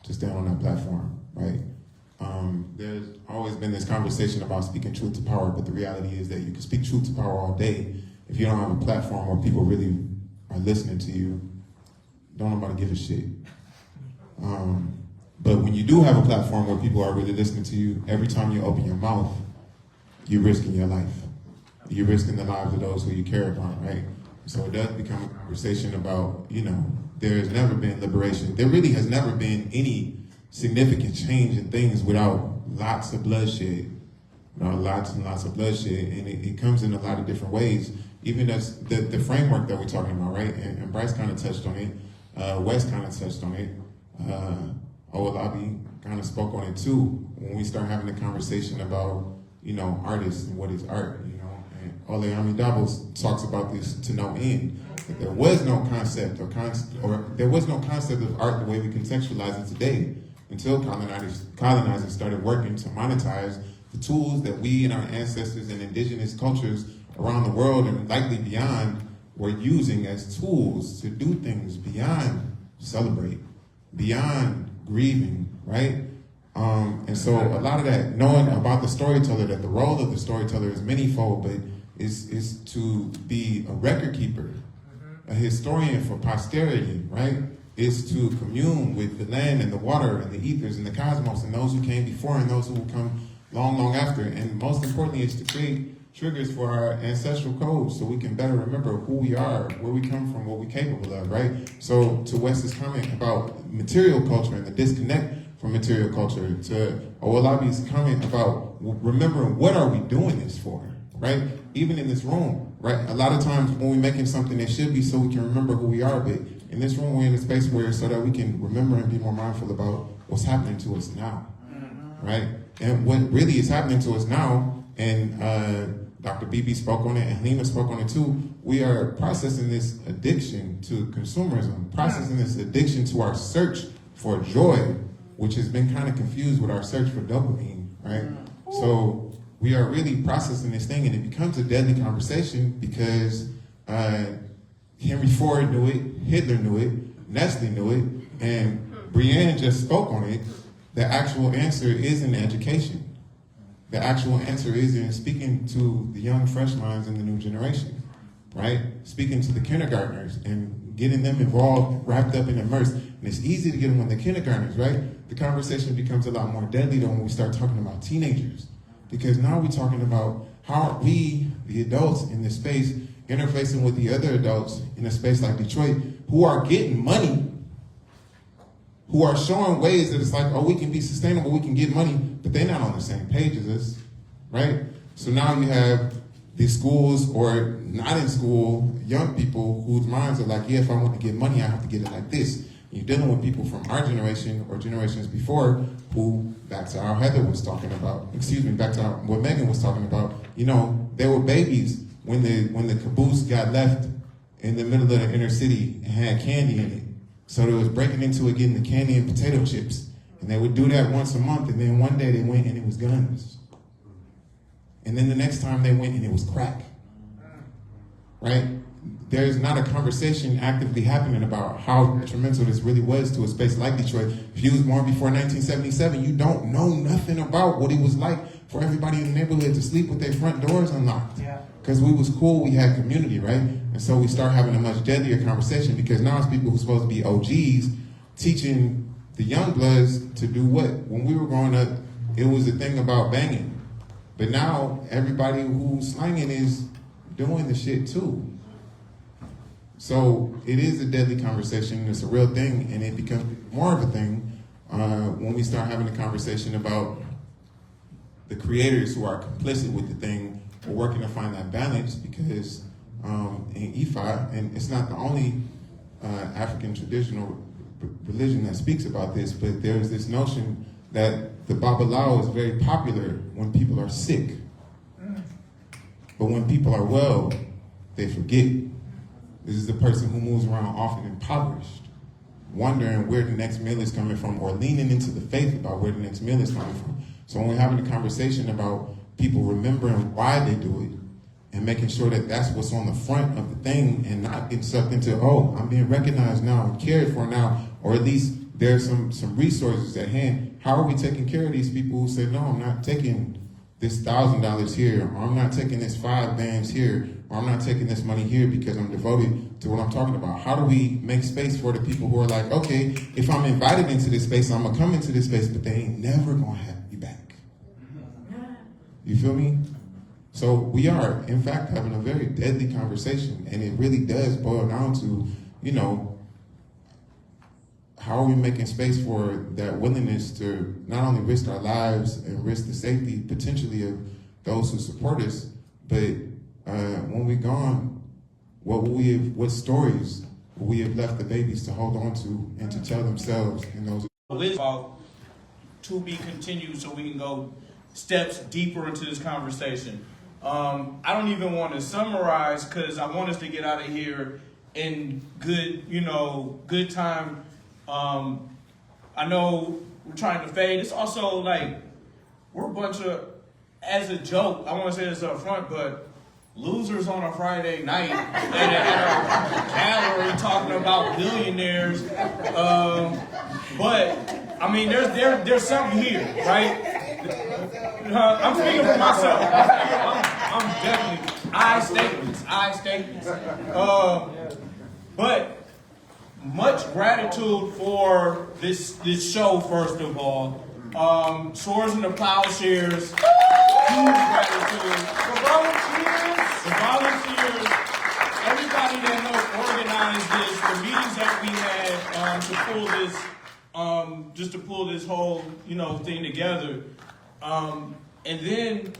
to stand on that platform, right? There's always been this conversation about speaking truth to power, but the reality is that you can speak truth to power all day. If you don't have a platform where people really are listening to you, don't nobody give a shit. But when you do have a platform where people are really listening to you, every time you open your mouth, you're risking your life. You're risking the lives of those who you care about, right? So it does become a conversation about, there's never been liberation. There really has never been any significant change in things without lots of bloodshed. Lots and lots of bloodshed, and it comes in a lot of different ways. Even as the framework that we're talking about, right? And Bryce kind of touched on it. Wes kind of touched on it. Owólabi kind of spoke on it too. When we start having a conversation about, artists and what is art, and Owólabi Aboyade talks about this to no end. That there was no concept or there was no concept of art the way we contextualize it today until colonizers started working to monetize the tools that we and our ancestors and indigenous cultures around the world and likely beyond were using as tools to do things beyond celebrate, beyond grieving, right? And so a lot of that, knowing about the storyteller, that the role of the storyteller is manyfold, but is to be a record keeper, a historian for posterity, right? Is to commune with the land and the water and the ethers and the cosmos and those who came before and those who will come long, long after. And most importantly, is to create triggers for our ancestral codes so we can better remember who we are, where we come from, what we're capable of, right? So to Wes's comment about material culture and the disconnect from material culture, to Owolabi's comment about remembering what are we doing this for, right? Even in this room, right? A lot of times when we're making something, it should be so we can remember who we are, but in this room, we're in a space where so that we can remember and be more mindful about what's happening to us now, right? And what really is happening to us now, and Dr. Beebe spoke on it, and Halima spoke on it too, we are processing this addiction to consumerism, processing this addiction to our search for joy, which has been kind of confused with our search for dopamine, right? So we are really processing this thing, and it becomes a deadly conversation because Henry Ford knew it, Hitler knew it, Nestle knew it, and Brienne just spoke on it. The actual answer is in education. The actual answer is in speaking to the young fresh minds in the new generation, right? Speaking to the kindergartners and getting them involved, wrapped up and immersed. And it's easy to get them when they're kindergartners, right? The conversation becomes a lot more deadly though when we start talking about teenagers. Because now we're talking about how are we, the adults in this space, interfacing with the other adults in a space like Detroit who are getting money, who are showing ways that it's like, oh, we can be sustainable, we can get money, but they're not on the same page as us, right? So now you have these schools or not in school, young people whose minds are like, yeah, if I want to get money, I have to get it like this. You're dealing with people from our generation or generations before who, back to how Heather was talking about, back to what Megan was talking about, they were babies when the caboose got left in the middle of the inner city and had candy in it. So they was breaking into it, getting the candy and potato chips. And they would do that once a month, and then one day they went and it was guns. And then the next time they went and it was crack. Right? There's not a conversation actively happening about how detrimental this really was to a space like Detroit. If you was born before 1977, you don't know nothing about what it was like for everybody in the neighborhood to sleep with their front doors unlocked. Because we was cool, we had community, right? And so we start having a much deadlier conversation because now it's people who's supposed to be OGs teaching the young bloods to do what? When we were growing up, it was a thing about banging. But now everybody who's slanging is doing the shit too. So it is a deadly conversation, it's a real thing, and it becomes more of a thing when we start having a conversation about the creators who are complicit with the thing are working to find that balance, because in Ifa, and it's not the only African traditional religion that speaks about this, but there's this notion that the Babalawo is very popular when people are sick. But when people are well, they forget. This is the person who moves around often impoverished, wondering where the next meal is coming from, or leaning into the faith about where the next meal is coming from. So when we're having a conversation about people remembering why they do it, and making sure that that's what's on the front of the thing, and not getting sucked into, oh, I'm being recognized now, I'm cared for now, or at least there's some resources at hand. How are we taking care of these people who say, no, I'm not taking this $1,000 here, or I'm not taking this 5 bands here, or I'm not taking this money here because I'm devoted to what I'm talking about? How do we make space for the people who are like, okay, if I'm invited into this space, I'm gonna come into this space, but they ain't never gonna have me back. You feel me? So we are, in fact, having a very deadly conversation, and it really does boil down to, you know, how are we making space for that willingness to not only risk our lives and risk the safety potentially of those who support us, but when we're gone, what stories will we have left the babies to hold on to and to tell themselves in those. About to be continued, so we can go steps deeper into this conversation. I don't even want to summarize, because I want us to get out of here in good time. I know we're trying to fade. It's also like, we're a bunch of, as a joke, I want to say this up front, but losers on a Friday night at a gallery talking about billionaires. But I mean, there's something here, right? I'm speaking for myself. I'm definitely I statements. But much gratitude for this show, first of all. Swords and the Plowshares. Huge gratitude. The volunteers, everybody that helped organize this, the meetings that we had to pull this whole thing together. And then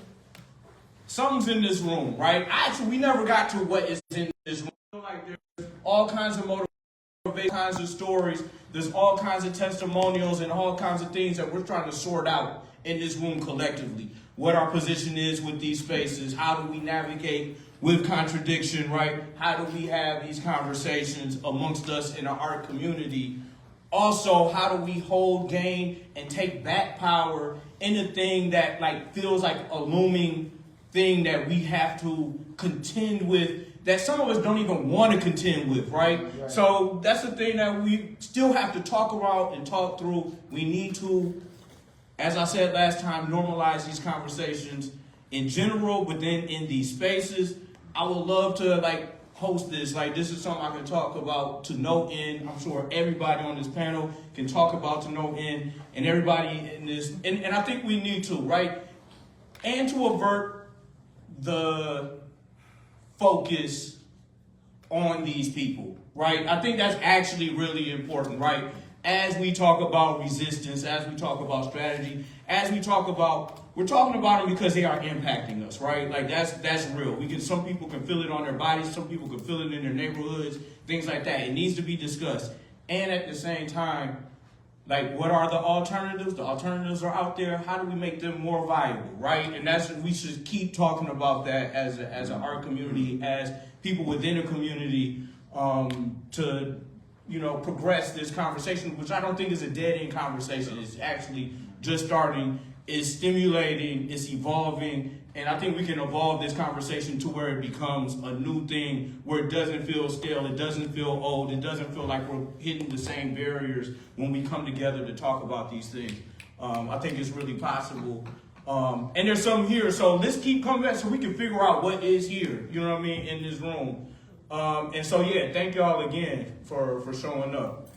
something's in this room, right? Actually, we never got to what is in this room. Like, there's all kinds of motivation, kinds of stories. There's all kinds of testimonials and all kinds of things that we're trying to sort out in this room collectively. What our position is with these spaces. How do we navigate with contradiction, right? How do we have these conversations amongst us in our art community? Also, how do we hold, gain, and take back power in a thing that feels like a looming thing that we have to contend with, that some of us don't even want to contend with, right? So that's the thing that we still have to talk about and talk through. We need to, as I said last time, normalize these conversations in general, but then in these spaces. I would love to host this. This is something I can talk about to no end. I'm sure everybody on this panel can talk about to no end, and everybody in this, and I think we need to, right? And to avert the focus on these people, right? I think that's actually really important, right? As we talk about resistance, as we talk about strategy, as we're talking about them because they are impacting us, right? That's real. Some people can feel it on their bodies, some people can feel it in their neighborhoods, things like that. It needs to be discussed. And at the same time, what are the alternatives? The alternatives are out there. How do we make them more viable, right? And we should keep talking about that as an art community, as people within a community, to progress this conversation, which I don't think is a dead-end conversation. It's actually just starting, it's stimulating, it's evolving, and I think we can evolve this conversation to where it becomes a new thing, where it doesn't feel stale, it doesn't feel old, it doesn't feel like we're hitting the same barriers when we come together to talk about these things. I think it's really possible. And there's some here, so let's keep coming back so we can figure out what is here, you know what I mean, in this room. And so, yeah, thank y'all again for showing up.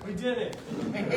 We did it.